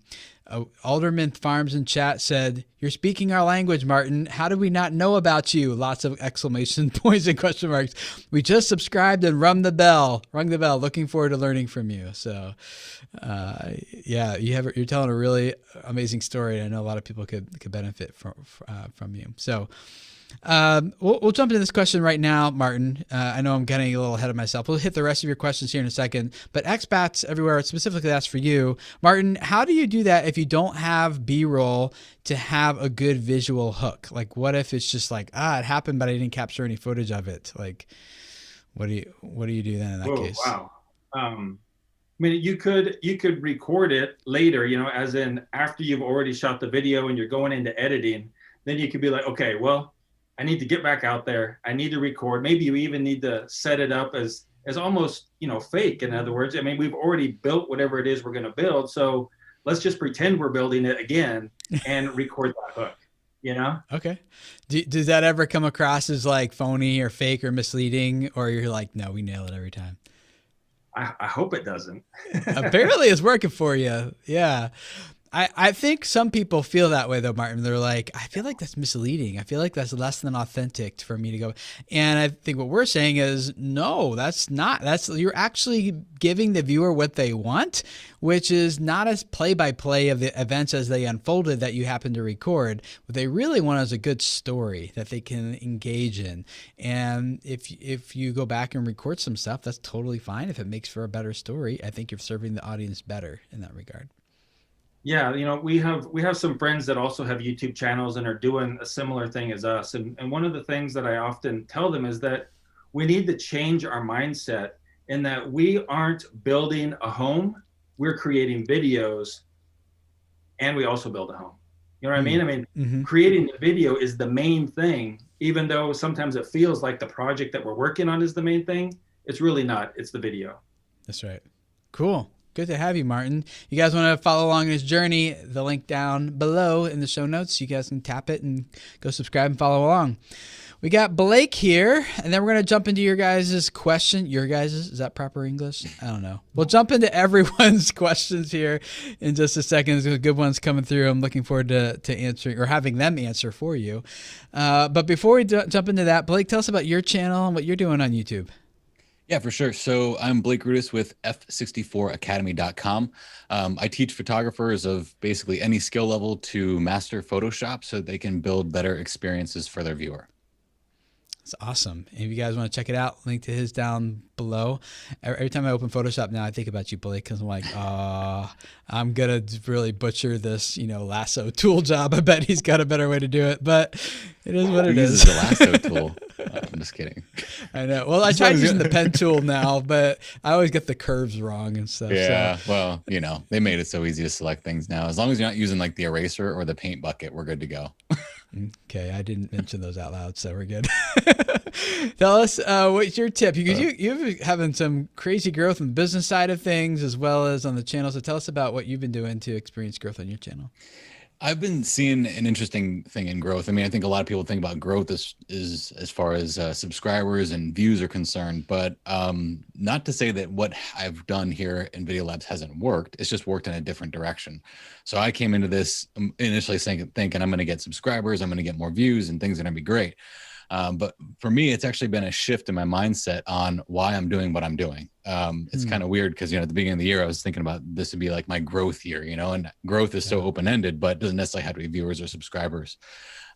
Alderman Farms in chat said, you're speaking our language, Martin. How do we not know about you? Lots of exclamation points and question marks. We just subscribed and rung the bell. Looking forward to learning from you. So yeah, you're telling a really amazing story. And I know a lot of people could benefit from you. So we'll jump into this question right now, Martin. I know I'm getting a little ahead of myself. We'll hit the rest of your questions here in a second, but expats everywhere, specifically that's for you. Martin, how do you do that if you don't have B-roll to have a good visual hook? Like what if it's just like, it happened, but I didn't capture any footage of it? Like, what do you do then in that case? Wow. I mean, you could record it later, as in after you've already shot the video and you're going into editing, then you could be like, okay, well, I need to get back out there. I need to record. Maybe you even need to set it up as almost, fake. In other words, I mean, we've already built whatever it is we're going to build. So let's just pretend we're building it again and record that hook, Okay. Does that ever come across as like phony or fake or misleading, or you're like, no, we nail it every time? I hope it doesn't. Apparently it's working for you. Yeah. I think some people feel that way though, Martin. They're like, I feel like that's misleading. I feel like that's less than authentic for me to go. And I think what we're saying is, no, that's not. You're actually giving the viewer what they want, which is not as play-by-play of the events as they unfolded that you happen to record. What they really want is a good story that they can engage in. And if you go back and record some stuff, that's totally fine. If it makes for a better story, I think you're serving the audience better in that regard. Yeah, we have some friends that also have YouTube channels and are doing a similar thing as us. And one of the things that I often tell them is that we need to change our mindset in that we aren't building a home, we're creating videos, and we also build a home. You know what I mean? I mean, creating the video is the main thing, even though sometimes it feels like the project that we're working on is the main thing, it's really not. It's the video. That's right. Cool. Good to have you, Martin. You guys want to follow along his journey, the link down below in the show notes. You guys can tap it and go subscribe and follow along. We got Blake here, and then we're going to jump into your guys' question. Your guys', is that proper English? I don't know. We'll jump into everyone's questions here in just a second. There's good ones coming through. I'm looking forward to answering or having them answer for you. But before we jump into that, Blake, tell us about your channel and what you're doing on YouTube. Yeah, for sure. So I'm Blake Rusis with F64Academy.com. I teach photographers of basically any skill level to master Photoshop so they can build better experiences for their viewer. It's awesome. And if you guys want to check it out, link to his down below. Every time I open Photoshop now, I think about you, Blake, because I'm like, I'm going to really butcher this, lasso tool job. I bet he's got a better way to do it, but it is what it is. He uses the lasso tool. I'm just kidding. I know. Well, I tried using the pen tool now, but I always get the curves wrong and stuff. Yeah. So. Well, they made it so easy to select things now. As long as you're not using like the eraser or the paint bucket, we're good to go. Okay, I didn't mention those out loud, so we're good. Tell us, what's your tip? Because you've having some crazy growth on the business side of things as well as on the channel. So tell us about what you've been doing to experience growth on your channel. I've been seeing an interesting thing in growth. I mean, I think a lot of people think about growth as far as subscribers and views are concerned, but not to say that what I've done here in Video Labs hasn't worked. It's just worked in a different direction. So I came into this initially thinking I'm going to get subscribers, I'm going to get more views, and things are going to be great. But for me, it's actually been a shift in my mindset on why I'm doing what I'm doing. It's kind of weird because, at the beginning of the year, I was thinking about this would be like my growth year, and growth is so open-ended, but doesn't necessarily have to be viewers or subscribers.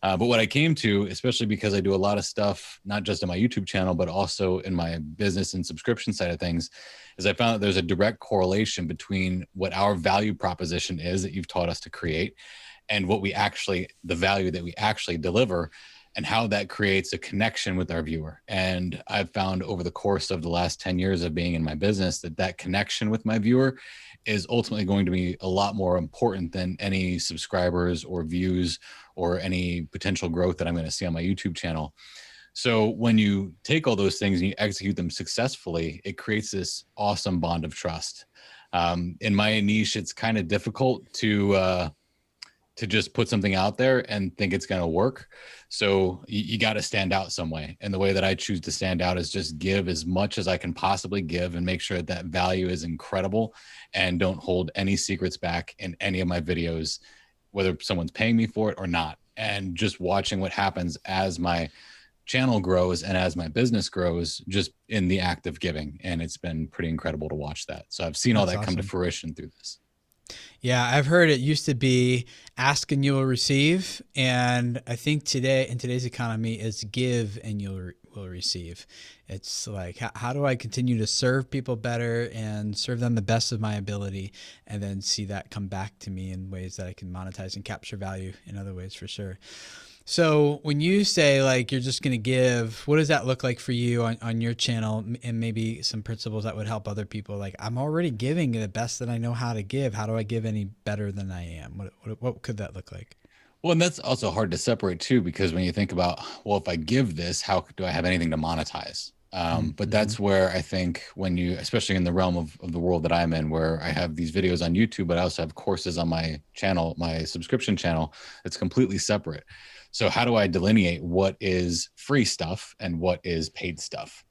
But what I came to, especially because I do a lot of stuff, not just on my YouTube channel, but also in my business and subscription side of things, is I found that there's a direct correlation between what our value proposition is that you've taught us to create and what the value that we actually deliver, and how that creates a connection with our viewer. And I've found over the course of the last 10 years of being in my business that connection with my viewer is ultimately going to be a lot more important than any subscribers or views or any potential growth that I'm going to see on my YouTube channel. So when you take all those things and you execute them successfully, it creates this awesome bond of trust. In my niche, it's kind of difficult to just put something out there and think it's going to work. So you got to stand out some way. And the way that I choose to stand out is just give as much as I can possibly give and make sure that value is incredible and don't hold any secrets back in any of my videos, whether someone's paying me for it or not. And just watching what happens as my channel grows and as my business grows, just in the act of giving. And it's been pretty incredible to watch that. So I've seen all that come to fruition through this. Yeah, I've heard it used to be ask and you will receive. And I think in today's economy is give and you will receive. It's like, how do I continue to serve people better and serve them the best of my ability and then see that come back to me in ways that I can monetize and capture value in other ways for sure. So when you say like you're just going to give, what does that look like for you on your channel, and maybe some principles that would help other people? Like, I'm already giving the best that I know how to give. How do I give any better than I am? What could that look like? Well, and that's also hard to separate too, because when you think about, well, if I give this, how do I have anything to monetize? But that's where I think when you, especially in the realm of the world that I'm in, where I have these videos on YouTube, but I also have courses on my channel, my subscription channel, it's completely separate. So how do I delineate what is free stuff and what is paid stuff?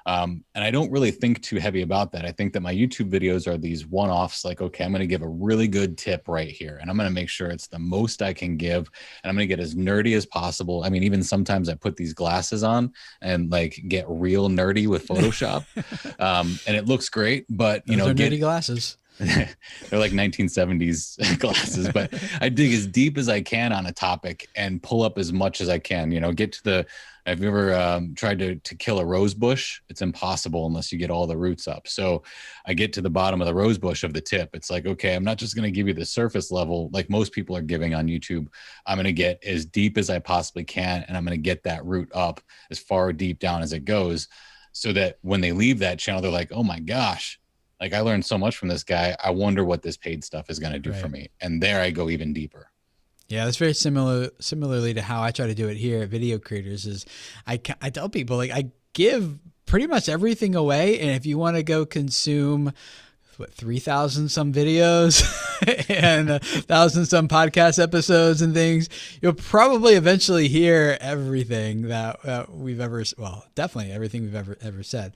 And I don't really think too heavy about that. I think that my YouTube videos are these one-offs, like, okay, I'm going to give a really good tip right here, and I'm going to make sure it's the most I can give, and I'm going to get as nerdy as possible. I mean, even sometimes I put these glasses on and like get real nerdy with Photoshop, and it looks great, but Those are nerdy glasses. They're like 1970s glasses, but I dig as deep as I can on a topic and pull up as much as I can, get to the, have you ever tried to kill a rose bush? It's impossible unless you get all the roots up. So I get to the bottom of the rose bush of the tip. It's like, okay, I'm not just going to give you the surface level like most people are giving on YouTube. I'm going to get as deep as I possibly can, and I'm going to get that root up as far deep down as it goes, so that when they leave that channel, they're like, oh my gosh, like I learned so much from this guy. I wonder what this paid stuff is going to do for me. And there I go even deeper. Yeah, that's very similarly to how I try to do it here at Video Creators. Is I tell people, like, I give pretty much everything away, and if you want to go consume 3,000 some videos and 1,000 some podcast episodes and things, you'll probably eventually hear everything that we've ever, well, definitely everything we've ever said.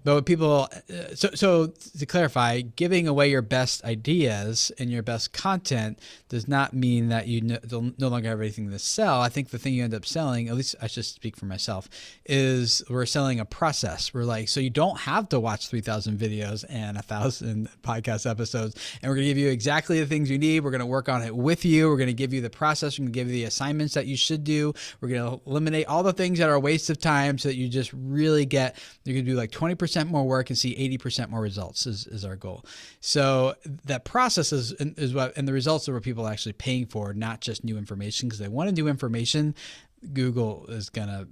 But what people, so to clarify, giving away your best ideas and your best content does not mean that you no longer have anything to sell. I think the thing you end up selling, at least I should speak for myself, is we're selling a process. We're like, so you don't have to watch 3,000 videos and 1,000 podcast episodes, and we're going to give you exactly the things you need. We're going to work on it with you. We're going to give you the process. We're going to give you the assignments that you should do. We're going to eliminate all the things that are a waste of time so that you just really you're going to do like 20% more work and see 80% more results is our goal. So that process is what, and the results are what people are actually paying for, not just new information, because they want to do information. Google is going to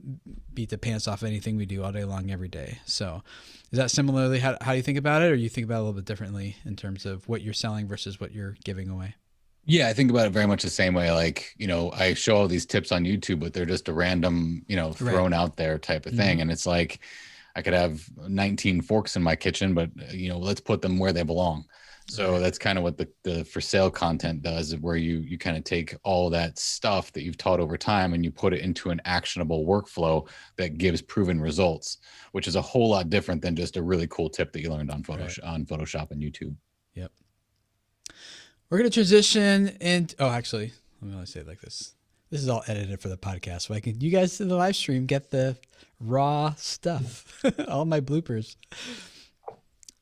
beat the pants off anything we do all day long, every day. So is that similarly how you think about it, or you think about it a little bit differently in terms of what you're selling versus what you're giving away? Yeah, I think about it very much the same way. Like, I show all these tips on YouTube, but they're just a random, thrown out there type of thing. And it's like, I could have 19 forks in my kitchen, but let's put them where they belong. So that's kind of what the for sale content does, where you kind of take all that stuff that you've taught over time and you put it into an actionable workflow that gives proven results, which is a whole lot different than just a really cool tip that you learned on Photoshop and YouTube. Yep. We're going to transition into, actually, let me say it like this. This is all edited for the podcast, so you guys in the live stream get the raw stuff, all my bloopers.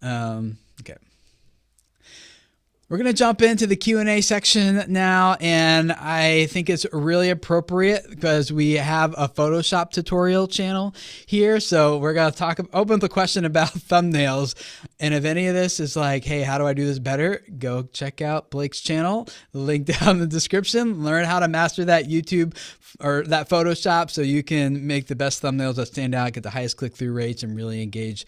Okay. We're going to jump into the Q&A section now, and I think it's really appropriate because we have a Photoshop tutorial channel here. So we're going to open the question about thumbnails. And if any of this is like, hey, how do I do this better? Go check out Blake's channel, link down in the description. Learn how to master that YouTube or that Photoshop so you can make the best thumbnails that stand out, get the highest click-through rates, and really engage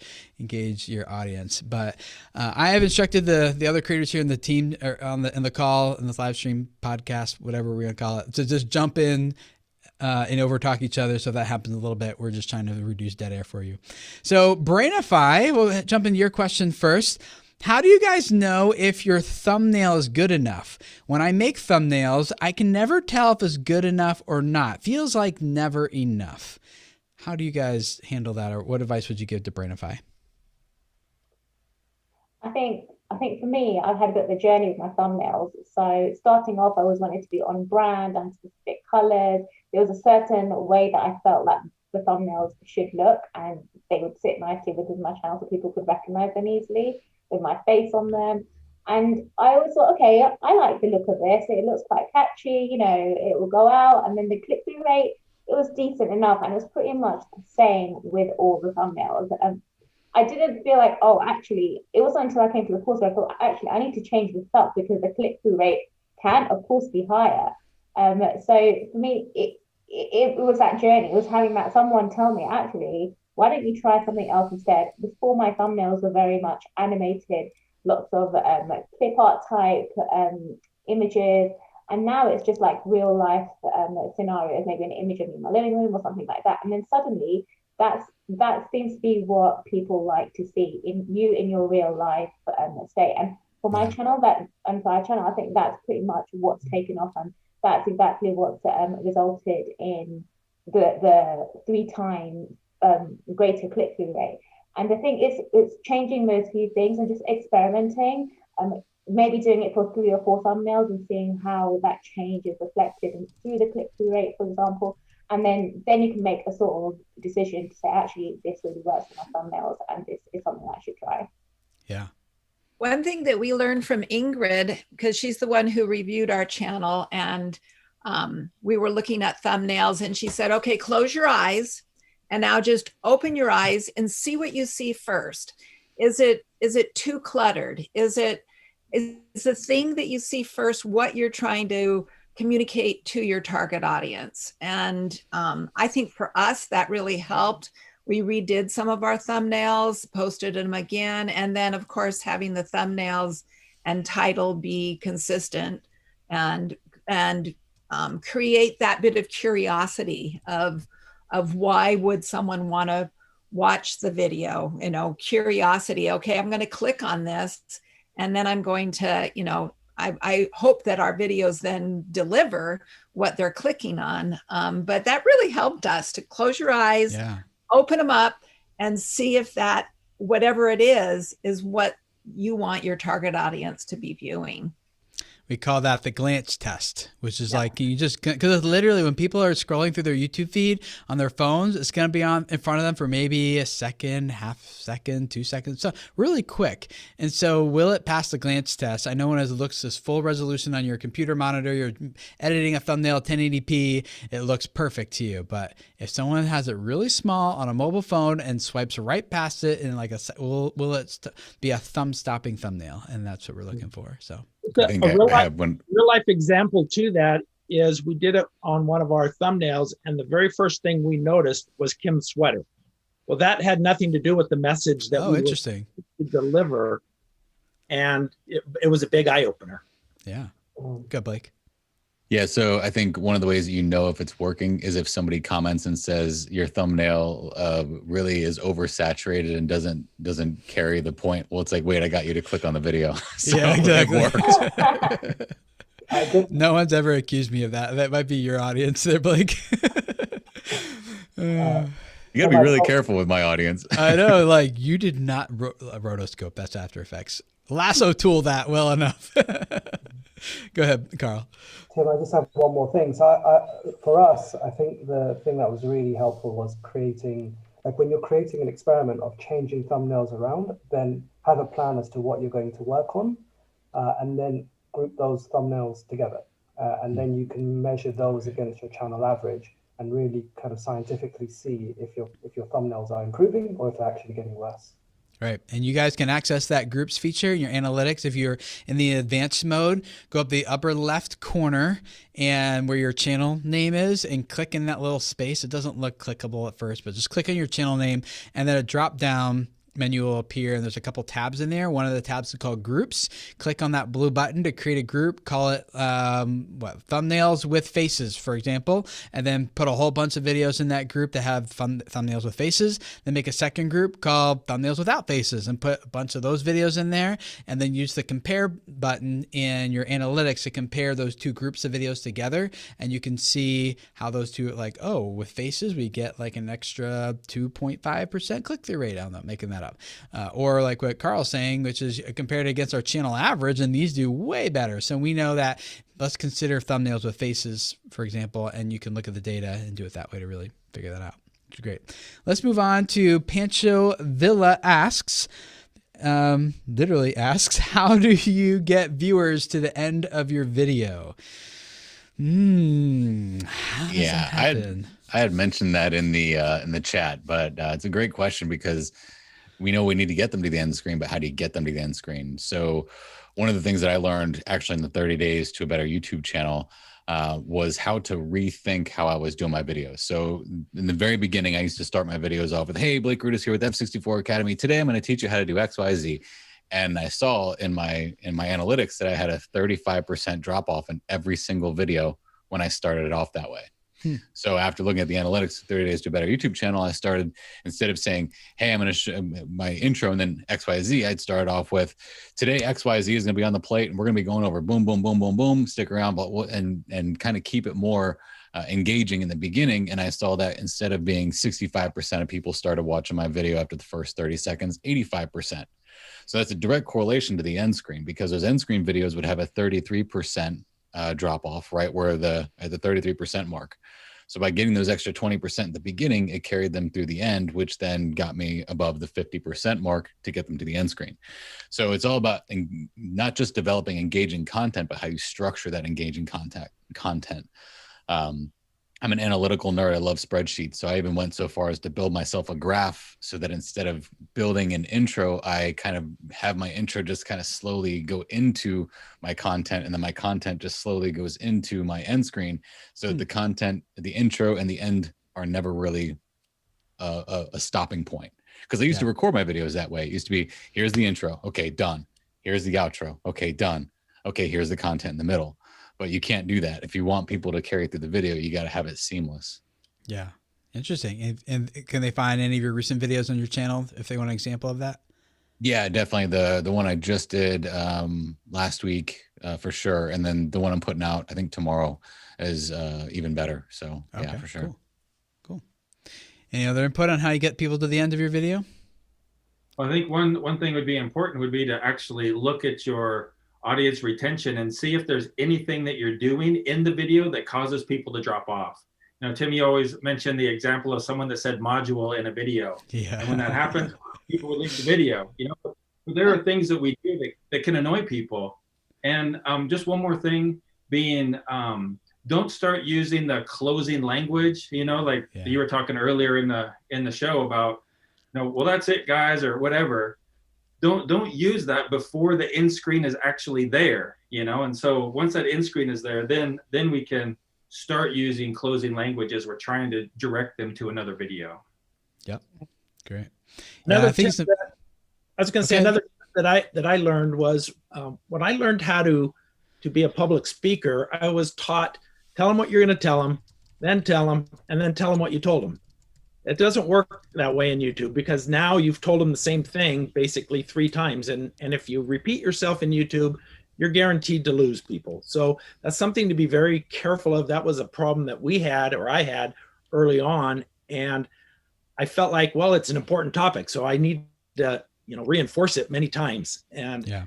your audience. But I have instructed the other creators here in the team, or in the call, in this live stream podcast, whatever we're gonna call it, to just jump in and over talk each other. So if that happens a little bit, we're just trying to reduce dead air for you. So Brainify, we'll jump into your question first. How do you guys know if your thumbnail is good enough? When I make thumbnails, I can never tell if it's good enough or not. Feels like never enough. How do you guys handle that, or what advice would you give to Brainify? I think for me, I've had a bit of a journey with my thumbnails. So starting off, I always wanted to be on brand and specific colors. There was a certain way that I felt like the thumbnails should look, and they would sit nicely within my channel so people could recognize them easily with my face on them. And I always thought, okay, I like the look of this. It looks quite catchy, it will go out. And then the click-through rate, it was decent enough, and it was pretty much the same with all the thumbnails. I didn't feel like, actually, it wasn't until I came to the course where I thought, actually, I need to change this up because the click-through rate can, of course, be higher. So for me, it was that journey. It was having that someone tell me, actually, why don't you try something else instead? Before, my thumbnails were very much animated, lots of clip art type images. And now it's just like real life scenarios, maybe an image of me in my living room or something like that. And then suddenly that seems to be what people like to see in your real life state. And for my channel, I think that's pretty much what's taken off, and that's exactly what's resulted in the 3 times greater click-through rate. And I think it's changing those few things and just experimenting, maybe doing it for 3 or 4 thumbnails and seeing how that change is reflected through the click-through rate, for example. And then you can make a sort of decision to say, actually, this really works for my thumbnails, and this is something I should try. Yeah. One thing that we learned from Ingrid, because she's the one who reviewed our channel, and we were looking at thumbnails, and she said, okay, close your eyes and now just open your eyes and see what you see first. Is it too cluttered? Is the thing that you see first what you're trying to communicate to your target audience? And I think for us, that really helped. We redid some of our thumbnails, posted them again, and then of course having the thumbnails and title be consistent and create that bit of curiosity of why would someone want to watch the video, curiosity. Okay, I'm going to click on this, and then I'm going to, I hope that our videos then deliver what they're clicking on. But that really helped us to close your eyes, open them up, and see if that, whatever it is what you want your target audience to be viewing. We call that the glance test, which is like you just, because literally when people are scrolling through their YouTube feed on their phones, it's going to be on in front of them for maybe a second, half second, 2 seconds, so really quick. And so will it pass the glance test? I know when it looks this full resolution on your computer monitor, you're editing a thumbnail 1080p, it looks perfect to you. But if someone has it really small on a mobile phone and swipes right past it in like will it be a thumb stopping thumbnail? And that's what we're looking for. So. A real life example to that is we did it on one of our thumbnails, and the very first thing we noticed was Kim's sweater. Well, that had nothing to do with the message that we were to deliver, and it was a big eye opener. Yeah, good, Blake. Yeah, so I think one of the ways that you know if it's working is if somebody comments and says your thumbnail really is oversaturated and doesn't carry the point. Well, it's like, wait, I got you to click on the video. So yeah, exactly. It worked. No one's ever accused me of that. That might be your audience there, Blake. You gotta be really careful with my audience. I know, like you did not rotoscope. That's After Effects. Lasso tool that well enough. Go ahead, Carl. Tim, I just have one more thing. So for us, I think the thing that was really helpful was creating, like when you're creating an experiment of changing thumbnails around, then have a plan as to what you're going to work on, and then group those thumbnails together. And then you can measure those against your channel average and really kind of scientifically see if your thumbnails are improving or if they're actually getting worse. Right. And you guys can access that groups feature in your analytics. If you're in the advanced mode, go up the upper left corner and where your channel name is and click in that little space. It doesn't look clickable at first, but just click on your channel name and then a drop down menu will appear, and there's a couple tabs in there. One of the tabs is called groups. Click on that blue button to create a group. Call it thumbnails with faces, for example, and then put a whole bunch of videos in that group that have thumbnails with faces. Then make a second group called thumbnails without faces and put a bunch of those videos in there, and then use the compare button in your analytics to compare those two groups of videos together, and you can see how those two, like, oh, with faces we get like an extra 2.5% click-through rate on them, making that up. Or like what Carl's saying, which is compared against our channel average, and these do way better. So we know that let's consider thumbnails with faces, for example, and you can look at the data and do it that way to really figure that out, which is great. Let's move on to Pancho Villa asks, literally asks, how do you get viewers to the end of your video? How does that happen? I had mentioned that in the chat, but it's a great question because we know we need to get them to the end screen, but how do you get them to the end screen? So one of the things that I learned actually in the 30 days to a better YouTube channel was how to rethink how I was doing my videos. So in the very beginning, I used to start my videos off with, hey, Blake Rusis here with F64 Academy. Today, I'm going to teach you how to do X, Y, Z. And I saw in my analytics that I had a 35% drop off in every single video when I started it off that way. So after looking at the analytics, 30 Days to a Better YouTube channel, I started, instead of saying, hey, I'm going to show my intro and then XYZ, I'd start off with, today XYZ is going to be on the plate and we're going to be going over boom, boom, boom, boom, boom, stick around, but and kind of keep it more engaging in the beginning. And I saw that instead of being 65% of people started watching my video after the first 30 seconds, 85%. So that's a direct correlation to the end screen, because those end screen videos would have a 33% drop off, right where at the 33% mark. So by getting those extra 20% at the beginning, it carried them through the end, which then got me above the 50% mark to get them to the end screen. So it's all about not just developing engaging content, but how you structure that engaging content. I'm an analytical nerd. I love spreadsheets. So I even went so far as to build myself a graph so that instead of building an intro, I kind of have my intro just kind of slowly go into my content, and then my content just slowly goes into my end screen. So the content, the intro and the end are never really a stopping point. Because I used to record my videos that way. It used to be, here's the intro. Okay, done. Here's the outro. Okay, done. Okay, here's the content in the middle. but you can't do that. If you want people to carry through the video, you got to have it seamless. Yeah. Interesting. And can they find any of your recent videos on your channel if they want an example of that? Yeah, definitely. The one I just did last week for sure. And then the one I'm putting out, I think tomorrow, is even better. So yeah, for sure. Cool. Any other input on how you get people to the end of your video? Well, I think one thing would be important would be to actually look at your audience retention and see if there's anything that you're doing in the video that causes people to drop off. Now, Tim, you always mentioned the example of someone that said module in a video. Yeah. And when that happens, people would leave the video. You know, there are things that we do that can annoy people. And just one more thing being, don't start using the closing language, you know, like you were talking earlier in the show about, you know, well, that's it, guys, or whatever. Don't use that before the end screen is actually there, you know. And so once that end screen is there, then we can start using closing language as we're trying to direct them to another video. Yep. Great. Another tip that, I was going to say another tip that I learned was when I learned how to be a public speaker, I was taught, tell them what you're going to tell them, then tell them, and then tell them what you told them. It doesn't work that way in YouTube because now you've told them the same thing basically 3 times. And if you repeat yourself in YouTube, you're guaranteed to lose people. So that's something to be very careful of. That was a problem that we had, or I had early on. And I felt like, well, it's an important topic, so I need to, you know, reinforce it many times. And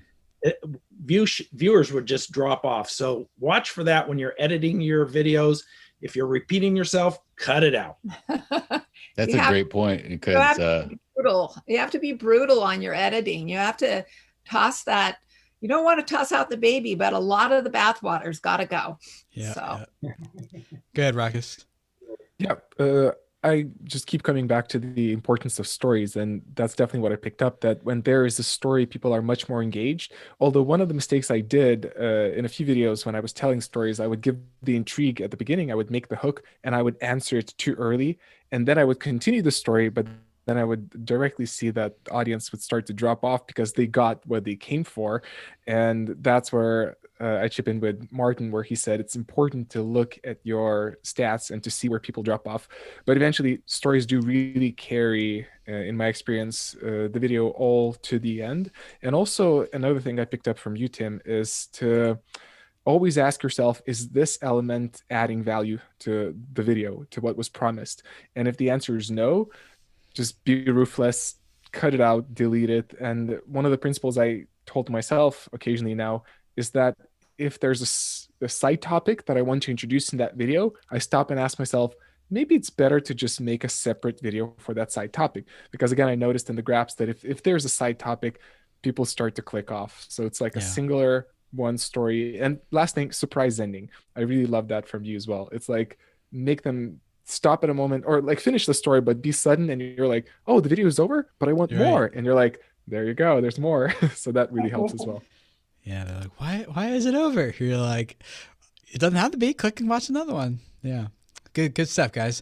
viewers would just drop off. So watch for that when you're editing your videos. If you're repeating yourself, cut it out. That's a great point, because you have to be brutal on your editing. You have to toss that. You don't want to toss out the baby, but a lot of the bathwater's got to go. Yeah. So. Go ahead, Ruckus. Yeah. I just keep coming back to the importance of stories, and that's definitely what I picked up, that when there is a story, people are much more engaged. Although one of the mistakes I did in a few videos when I was telling stories, I would give the intrigue at the beginning, I would make the hook, and I would answer it too early, and then I would continue the story, but then I would directly see that the audience would start to drop off because they got what they came for. And that's where I chip in with Martin, where he said it's important to look at your stats and to see where people drop off. But eventually, stories do really carry, in my experience, the video all to the end. And also, another thing I picked up from you, Tim, is to always ask yourself, is this element adding value to the video, to what was promised? And if the answer is no, just be ruthless, cut it out, delete it. And one of the principles I told myself occasionally now is that if there's a side topic that I want to introduce in that video, I stop and ask myself, maybe it's better to just make a separate video for that side topic. Because again, I noticed in the graphs that if there's a side topic, people start to click off. So it's like a singular one story. And last thing, surprise ending. I really love that from you as well. It's like, make them stop at a moment, or like finish the story, but be sudden, and you're like, oh, the video is over, but I want more. And you're like, there you go, there's more. So that really helps as well. Yeah, they're like, why is it over? You're like, it doesn't have to be. Click and watch another one. Yeah, good stuff, guys.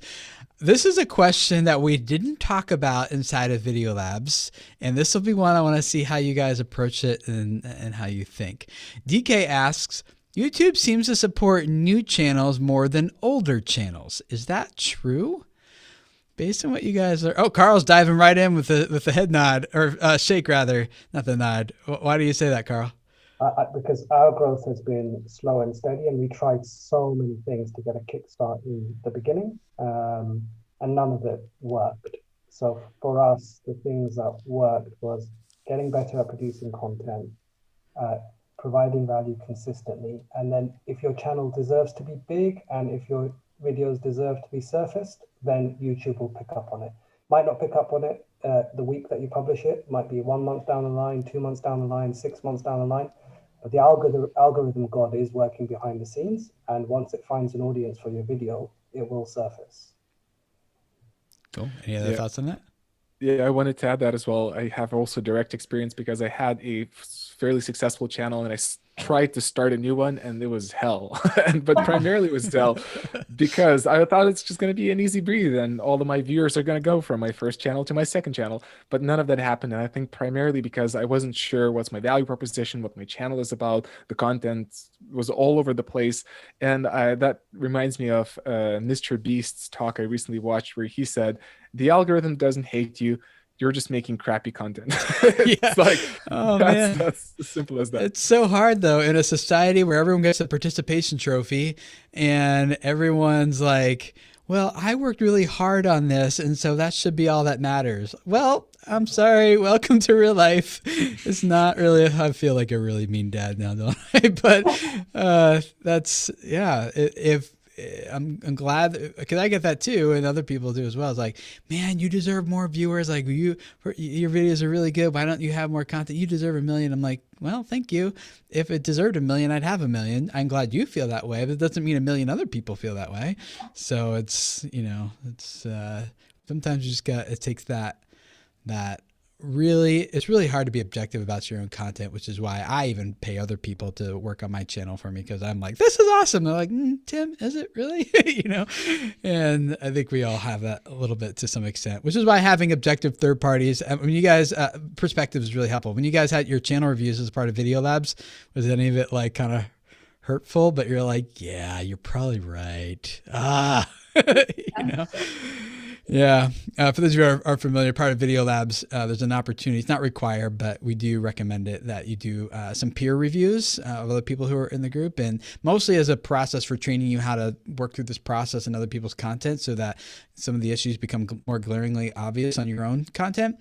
This is a question that we didn't talk about inside of Video Labs, and this will be one I want to see how you guys approach it and how you think. DK asks, YouTube seems to support new channels more than older channels. Is that true? Based on what you guys are... Oh, Carl's diving right in with the head nod, or shake rather, not the nod. Why do you say that, Carl? Because our growth has been slow and steady, and we tried so many things to get a kickstart in the beginning, and none of it worked. So for us, the things that worked was getting better at producing content, providing value consistently, and then if your channel deserves to be big and if your videos deserve to be surfaced, then YouTube will pick up on it. Might not pick up on it the week that you publish it, might be 1 month down the line, 2 months down the line, 6 months down the line, but the algorithm god is working behind the scenes, and once it finds an audience for your video, it will surface. Cool. Any other thoughts on that? Yeah, I wanted to add that as well. I have also direct experience because I had a fairly successful channel and I tried to start a new one and it was hell. But primarily it was hell because I thought it's just going to be an easy breathe and all of my viewers are going to go from my first channel to my second channel. But none of that happened. And I think primarily because I wasn't sure what's my value proposition, what my channel is about. The content was all over the place. And that reminds me of Mr. Beast's talk I recently watched where he said, the algorithm doesn't hate you. You're just making crappy content. It's like, that's as simple as that. It's so hard though, in a society where everyone gets a participation trophy and everyone's like, well, I worked really hard on this, and so that should be all that matters. Well, I'm sorry. Welcome to real life. It's not really, I feel like a really mean dad now, don't I? But that's, yeah, if I'm glad because I get that too, and other people do as well. It's like, man, you deserve more viewers. Like your videos are really good. Why don't you have more content? You deserve 1 million. I'm like, well, thank you. If it deserved 1 million, I'd have 1 million. I'm glad you feel that way, but it doesn't mean 1 million other people feel that way. So it's, you know, it's sometimes you just it takes that really, it's really hard to be objective about your own content, which is why I even pay other people to work on my channel for me, because I'm like, this is awesome. They're like, Tim, is it really? You know, and I think we all have that a little bit to some extent, which is why having objective third parties, when you guys, perspective is really helpful. When you guys had your channel reviews as part of Video Labs, was any of it like kind of hurtful, but you're like, yeah, you're probably right. You know? Yeah. For those of you who are familiar, part of Video Labs, there's an opportunity. It's not required, but we do recommend it, that you do some peer reviews of other people who are in the group, and mostly as a process for training you how to work through this process and other people's content so that some of the issues become more glaringly obvious on your own content.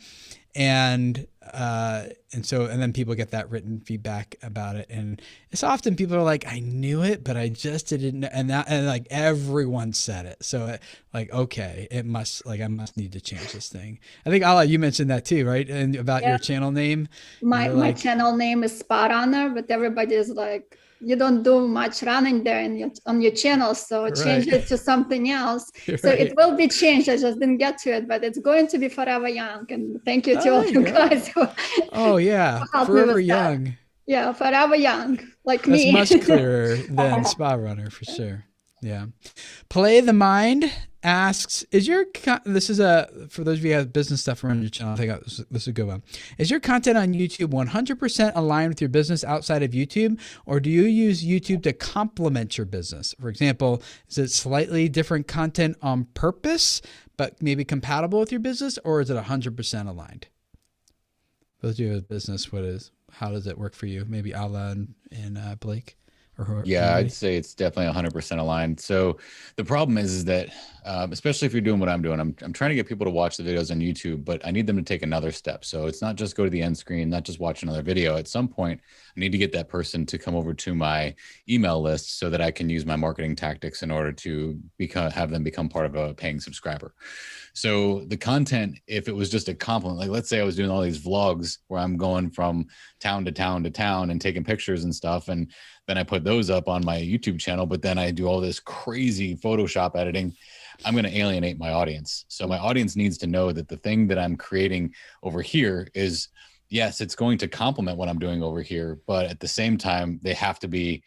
And then people get that written feedback about it, and it's often people are like, I knew it, but I just didn't know. And like everyone said it, so like, okay, I must need to change this thing. I think Ala, you mentioned that too, right? And about your channel name. My channel name is Spa Runner, but everybody is like, you don't do much running there on your channel, so change it to something else. So it will be changed. I just didn't get to it, but it's going to be Forever Young. And thank you to all you guys who Forever Young. That. Yeah, Forever Young, like That's me. That's much clearer than Spa Runner for sure. Yeah. Play the Mind asks, this is for those of you who have business stuff around your channel, I think this is a good one. Is your content on YouTube 100% aligned with your business outside of YouTube, or do you use YouTube to complement your business? For example, is it slightly different content on purpose, but maybe compatible with your business, or is it 100% aligned? For those of you who have business, how does it work for you? Maybe Ala and Blake? Yeah, I'd say it's definitely 100% aligned. So the problem is that, especially if you're doing what I'm doing, I'm trying to get people to watch the videos on YouTube, but I need them to take another step. So it's not just go to the end screen, not just watch another video. At some point, I need to get that person to come over to my email list so that I can use my marketing tactics in order to have them become part of a paying subscriber. So the content, if it was just a compliment, like let's say I was doing all these vlogs where I'm going from town to town to town and taking pictures and stuff, and then I put those up on my YouTube channel, but then I do all this crazy Photoshop editing, I'm going to alienate my audience. So my audience needs to know that the thing that I'm creating over here is, yes, it's going to complement what I'm doing over here, but at the same time, they have to be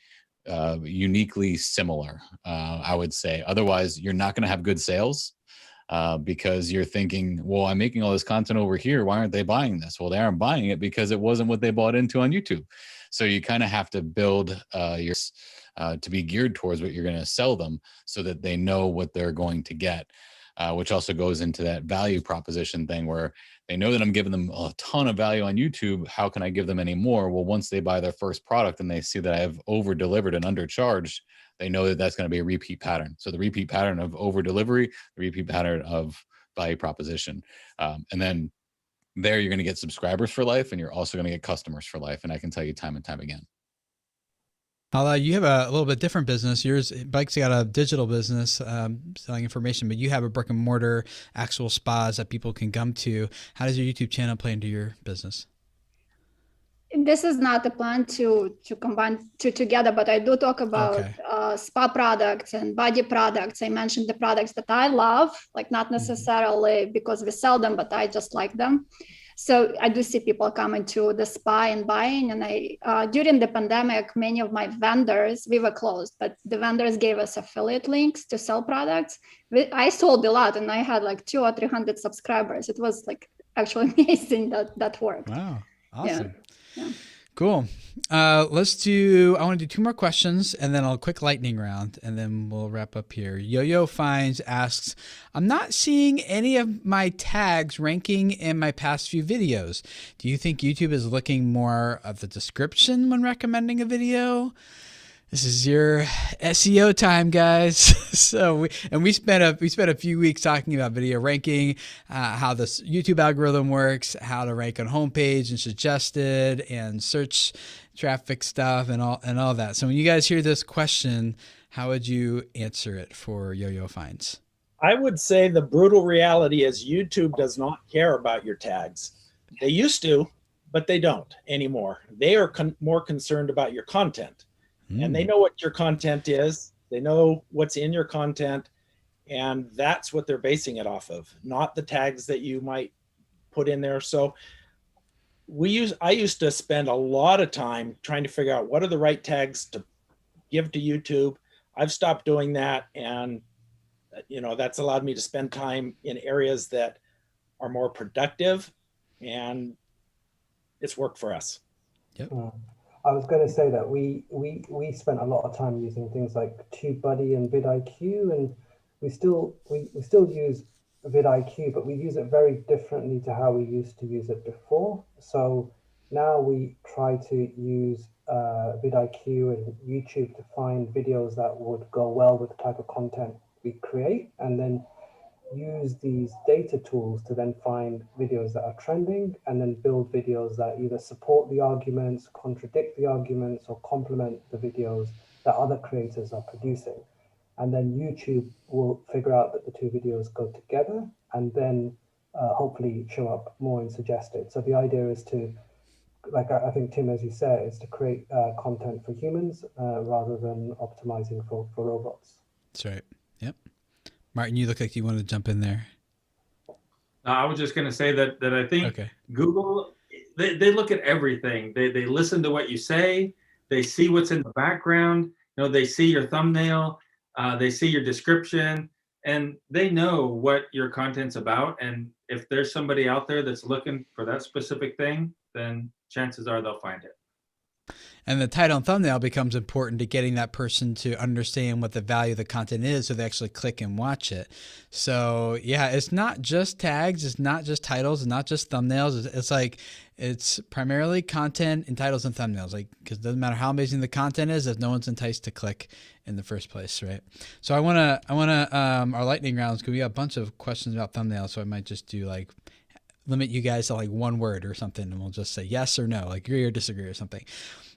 uniquely similar, I would say. Otherwise, you're not going to have good sales. Because you're thinking, well, I'm making all this content over here. Why aren't they buying this? Well, they aren't buying it because it wasn't what they bought into on YouTube. So you kind of have to build your to be geared towards what you're going to sell them so that they know what they're going to get, which also goes into that value proposition thing where they know that I'm giving them a ton of value on YouTube. How can I give them any more? Well, once they buy their first product and they see that I have over delivered and undercharged, they know that that's going to be a repeat pattern. So the repeat pattern of over delivery, the repeat pattern of value proposition. And then there you're going to get subscribers for life, and you're also going to get customers for life. And I can tell you time and time again. Hala, you have a little bit different business. Bike's got a digital business selling information, but you have a brick and mortar actual spas that people can come to. How does your YouTube channel play into your business? This is not a plan to combine together, but I do talk about spa products and body products. I mentioned the products that I love, like not necessarily because we sell them, but I just like them. So I do see people coming to the spa and buying. And during the pandemic, many of my vendors, we were closed, but the vendors gave us affiliate links to sell products. I sold a lot, and I had like 200 or 300 subscribers. It was like actually amazing that worked. Wow. Awesome. Yeah. Cool. I want to do 2 more questions and then a quick lightning round, and then we'll wrap up here. Yo-Yo Finds asks, I'm not seeing any of my tags ranking in my past few videos. Do you think YouTube is looking more at the description when recommending a video? This is your SEO time, guys. So we spent a few weeks talking about video ranking, how this YouTube algorithm works, how to rank on homepage and suggested, and search traffic stuff, and all that. So when you guys hear this question, how would you answer it for Yo-Yo Finds? I would say the brutal reality is YouTube does not care about your tags. They used to, but they don't anymore. They are more concerned about your content. And they know what your content is. They know what's in your content, and that's what they're basing it off of, not the tags that you might put in there. So I used to spend a lot of time trying to figure out what are the right tags to give to YouTube. I've stopped doing that, and that's allowed me to spend time in areas that are more productive, and it's worked for us. Yep. I was going to say that we spent a lot of time using things like TubeBuddy and vidIQ, and we still use vidIQ, but we use it very differently to how we used to use it before. So now we try to use vidIQ and YouTube to find videos that would go well with the type of content we create, and then use these data tools to then find videos that are trending, and then build videos that either support the arguments, contradict the arguments, or complement the videos that other creators are producing. And then YouTube will figure out that the 2 videos go together, and then hopefully show up more in suggested. So the idea is to, like I think Tim, as you said, is to create content for humans rather than optimizing for robots. That's right. Yep. Martin, you look like you want to jump in there. I was just going to say that I think Google, they look at everything. They listen to what you say. They see what's in the background. They see your thumbnail. They see your description, and they know what your content's about. And if there's somebody out there that's looking for that specific thing, then chances are they'll find it. And the title and thumbnail becomes important to getting that person to understand what the value of the content is, so they actually click and watch it. So yeah, it's not just tags, it's not just titles, it's not just thumbnails. It's primarily content and titles and thumbnails, because it doesn't matter how amazing the content is if no one's enticed to click in the first place, right? So I want to our lightning rounds, because we got a bunch of questions about thumbnails, so I might just do limit you guys to 1 word or something, and we'll just say yes or no, agree or disagree or something.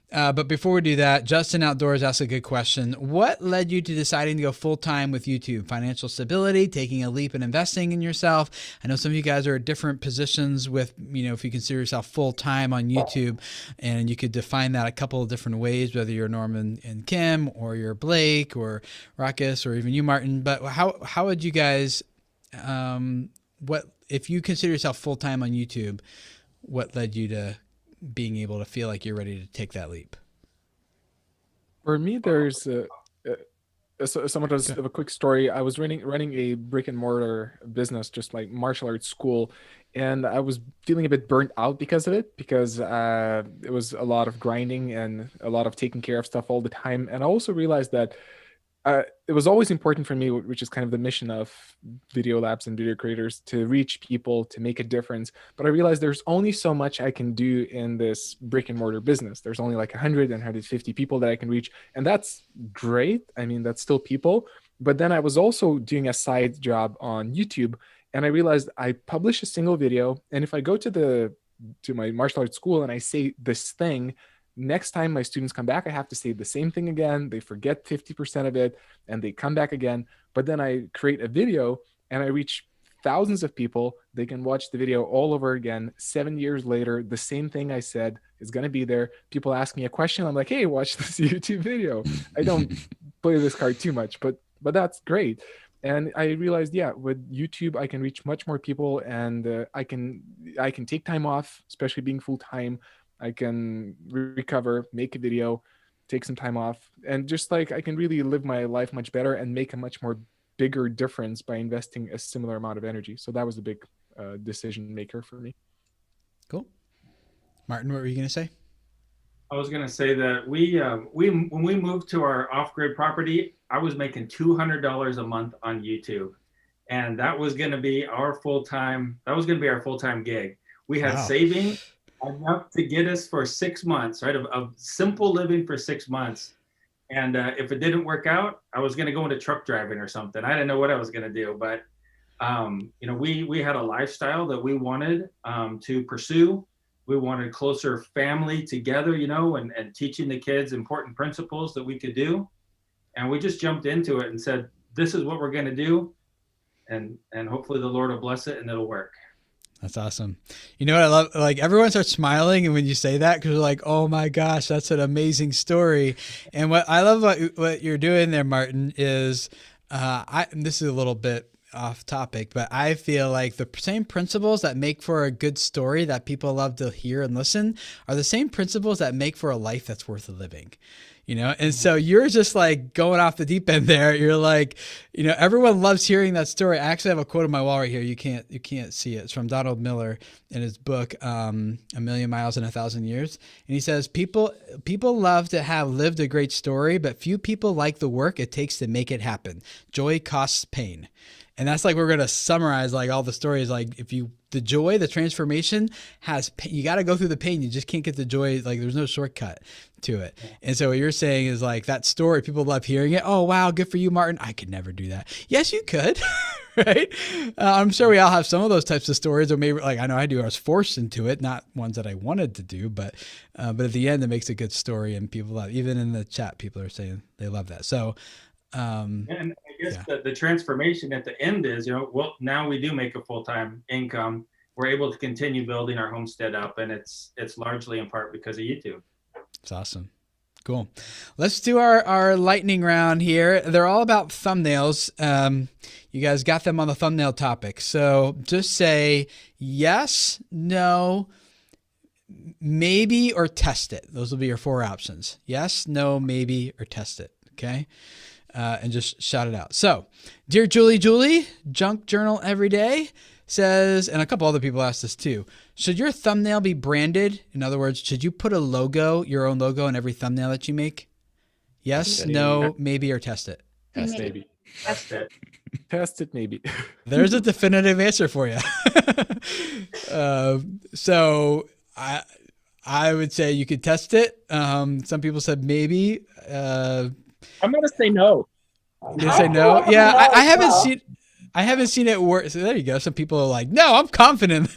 But before we do that, Justin Outdoors asked a good question. What led you to deciding to go full-time with YouTube? Financial stability, taking a leap and investing in yourself? I know some of you guys are at different positions with, if you consider yourself full-time on YouTube, and you could define that a couple of different ways, whether you're Norman and Kim, or you're Blake or Ruckus, or even you, Martin. But how would you guys, if you consider yourself full-time on YouTube, what led you to being able to feel like you're ready to take that leap? For me, there's somewhat of a quick story. I was running a brick and mortar business, just like martial arts school, and I was feeling a bit burnt out because of it, because it was a lot of grinding and a lot of taking care of stuff all the time. And I also realized that it was always important for me, which is kind of the mission of video labs and video creators, to reach people, to make a difference. But I realized there's only so much I can do in this brick and mortar business. There's only 100 and 150 people that I can reach. And that's great. I mean, that's still people. But then I was also doing a side job on YouTube, and I realized I publish a single video. And if I go to my martial arts school and I say this thing, next time my students come back, I have to say the same thing again. They forget 50% of it and they come back again. But then I create a video and I reach thousands of people. They can watch the video all over again. 7 years later, the same thing I said is going to be there. People ask me a question. I'm like, hey, watch this YouTube video. I don't play this card too much, but that's great. And I realized, yeah, with YouTube, I can reach much more people, and I can take time off, especially being full time. I can recover, make a video, take some time off, and just like I can really live my life much better and make a much more bigger difference by investing a similar amount of energy. So that was a big decision maker for me. Cool. Martin, what were you going to say? I was going to say that when we moved to our off-grid property, I was making $200 a month on YouTube, and that was going to be our full-time. That was going to be our full-time gig. We had saving enough to get us for 6 months, right? Of simple living for 6 months. And if it didn't work out, I was going to go into truck driving or something. I didn't know what I was going to do, but we had a lifestyle that we wanted to pursue. We wanted closer family together, and teaching the kids important principles that we could do. And we just jumped into it and said, this is what we're going to do. And hopefully the Lord will bless it and it'll work. That's awesome. You know what I love? Like, everyone starts smiling, and when you say that, because they're like, oh my gosh, that's an amazing story. And what I love what you're doing there, Martin, is this is a little bit off topic, but I feel like the same principles that make for a good story that people love to hear and listen are the same principles that make for a life that's worth living. And so you're just like going off the deep end there. You're like, everyone loves hearing that story. I actually have a quote on my wall right here. You can't see it. It's from Donald Miller in his book, A Million Miles in 1,000 Years. And he says, people love to have lived a great story, but few people like the work it takes to make it happen. Joy costs pain. And that's like, we're going to summarize like all the stories. Like, the joy, the transformation has, you got to go through the pain. You just can't get the joy. Like, there's no shortcut to it. And so what you're saying is like that story, people love hearing it. Oh, wow. Good for you, Martin. I could never do that. Yes, you could. Right. I'm sure we all have some of those types of stories, or maybe like I know I do. I was forced into it, not ones that I wanted to do, but at the end, it makes a good story, and people love, even in the chat, people are saying they love that. So, and I guess the transformation at the end is, now we do make a full-time income. We're able to continue building our homestead up, and it's largely in part because of YouTube. It's awesome. Cool. Let's do our lightning round here. They're all about thumbnails. You guys got them on the thumbnail topic. So just say yes, no, maybe, or test it. Those will be your 4 options. Yes, no, maybe, or test it. Okay. And just shout it out. So, dear Julie, junk journal every day, says, and a couple other people asked this too, should your thumbnail be branded? In other words, should you put your own logo in every thumbnail that you make? Yes, no, maybe, or test it. Test maybe. Test it. Test it maybe. There's a definitive answer for you. So I would say you could test it. Some people said maybe. I'm gonna say no. You say no? Yeah, I haven't seen it work. So there you go. Some people are like, no, I'm confident.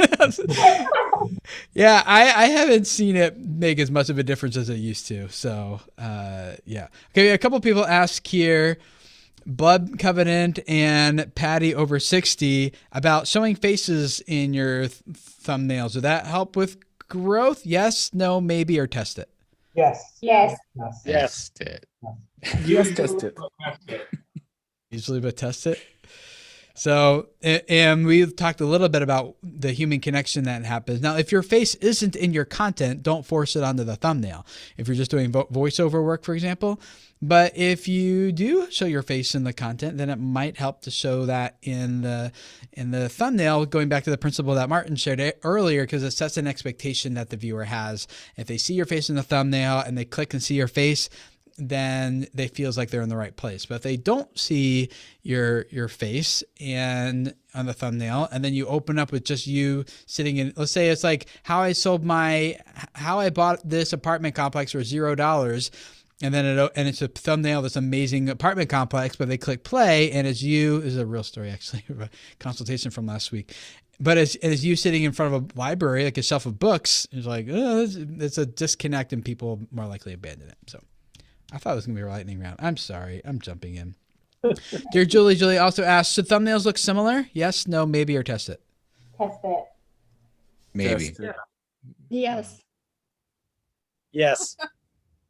Yeah, I haven't seen it make as much of a difference as it used to. So yeah. Okay, a couple people ask here, Blood Covenant and Patty over 60, about showing faces in your thumbnails. Would that help with growth? Yes, no, maybe, or test it? Yes. Yes. Test it. Yes, test it. Usually, but test it. So, and we've talked a little bit about the human connection that happens. Now, if your face isn't in your content, don't force it onto the thumbnail. If you're just doing voiceover work, for example. But if you do show your face in the content, then it might help to show that in the thumbnail, going back to the principle that Martin shared earlier, because it sets an expectation that the viewer has. If they see your face in the thumbnail and they click and see your face, then they feels like they're in the right place. But if they don't see your face and on the thumbnail, and then you open up with just you sitting in, let's say it's like how I bought this apartment complex for $0, and then it's a thumbnail, this amazing apartment complex, but they click play and it's you. This is a real story, actually, a consultation from last week. But as you sitting in front of a library, like a shelf of books, it's like, it's a disconnect, and people more likely abandon it. So I thought it was going to be a lightning round. I'm sorry. I'm jumping in. Dear Julie also asked, should thumbnails look similar? Yes, no, maybe, or test it? Test it. Maybe. Test it. Yes. Yes.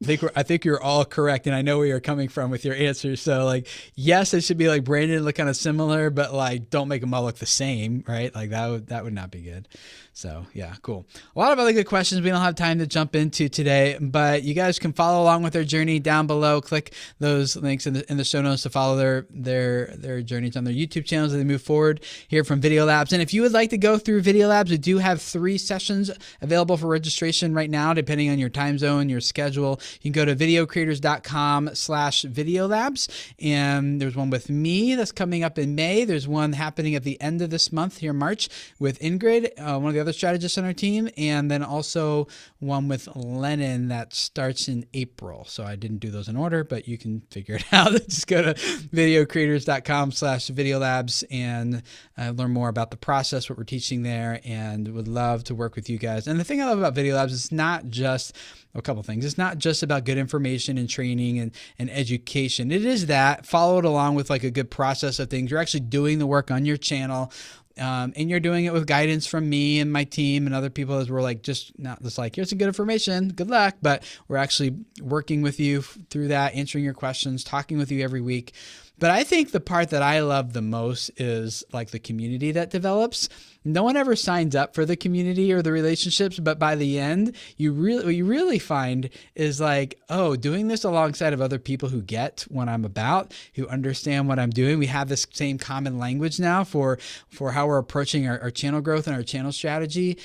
I think you're all correct, and I know where you're coming from with your answers. So, like, yes, it should be like branded, look kind of similar, but like, don't make them all look the same, right? Like that would not be good. So, yeah, cool. A lot of other good questions we don't have time to jump into today, but you guys can follow along with their journey down below. Click those links in the show notes to follow their journeys on their YouTube channels as they move forward here from Video Labs. And if you would like to go through Video Labs, we do have 3 sessions available for registration right now, depending on your time zone, your schedule. You can go to videocreators.com/videolabs. And there's one with me that's coming up in May. There's one happening at the end of this month here, March, with Ingrid, one of the other strategists on our team. And then also one with Lennon that starts in April. So I didn't do those in order, but you can figure it out. Just go to videocreators.com/videolabs and learn more about the process, what we're teaching there, and would love to work with you guys. And the thing I love about Video Labs is not just a couple things. It's not just about good information and training and education. It is that followed along with like a good process of things. You're actually doing the work on your channel. And you're doing it with guidance from me and my team and other people, as we're like, just not just like, here's some good information, good luck, but we're actually working with you through that, answering your questions, talking with you every week. But I think the part that I love the most is like the community that develops. No one ever signs up for the community or the relationships, but by the end, what you really find is like, oh, doing this alongside of other people who get what I'm about, who understand what I'm doing. We have this same common language now for how we're approaching our channel growth and our channel strategy.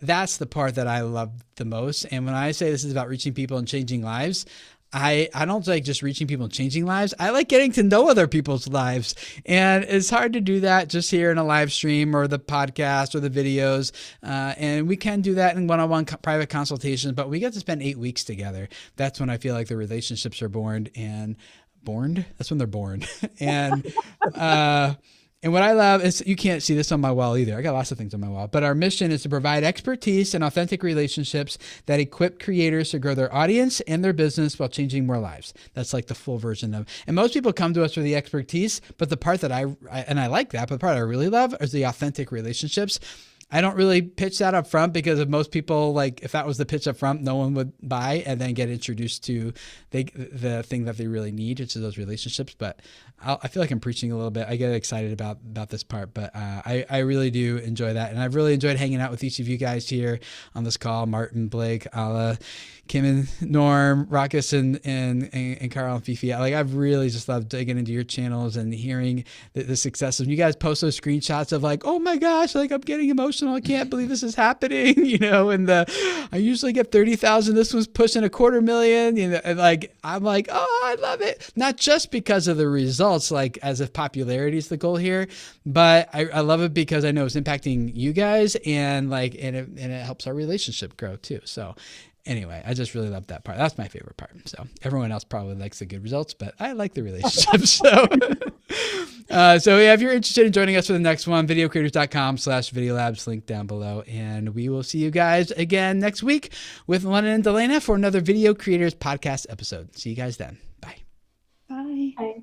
That's the part that I love the most. And when I say this is about reaching people and changing lives, I don't like just reaching people and changing lives. I like getting to know other people's lives. And it's hard to do that just here in a live stream or the podcast or the videos. And we can do that in one-on-one private consultations, but we get to spend 8 weeks together. That's when I feel like the relationships are born. That's when they're born. And what I love is, you can't see this on my wall either. I got lots of things on my wall, but our mission is to provide expertise and authentic relationships that equip creators to grow their audience and their business while changing more lives. That's like the full version of, and most people come to us for the expertise, but the part that I like that, but the part I really love is the authentic relationships. I don't really pitch that up front because if most people, like, if that was the pitch up front, no one would buy and then get introduced to the thing that they really need, which is those relationships. But I feel like I'm preaching a little bit. I get excited about this part, but I really do enjoy that. And I've really enjoyed hanging out with each of you guys here on this call, Martin, Blake, Ala, Kim and Norm, Ruckus, and Carl and Fifi. Like, I've really just loved digging into your channels and hearing the successes. When you guys post those screenshots of like, oh my gosh, like I'm getting emotional. I can't believe this is happening, you know, and I usually get 30,000. This one's pushing 250,000, you know, and like, I'm like, oh, I love it. Not just because of the results, like as if popularity is the goal here, but I love it because I know it's impacting you guys and like, and it helps our relationship grow too. So anyway, I just really love that part. That's my favorite part. So everyone else probably likes the good results, but I like the relationships. So yeah, if you're interested in joining us for the next one, videocreators.com/videolabs, link down below. And we will see you guys again next week with Lennon and Delana for another Video Creators podcast episode. See you guys then. Bye. Bye. Bye.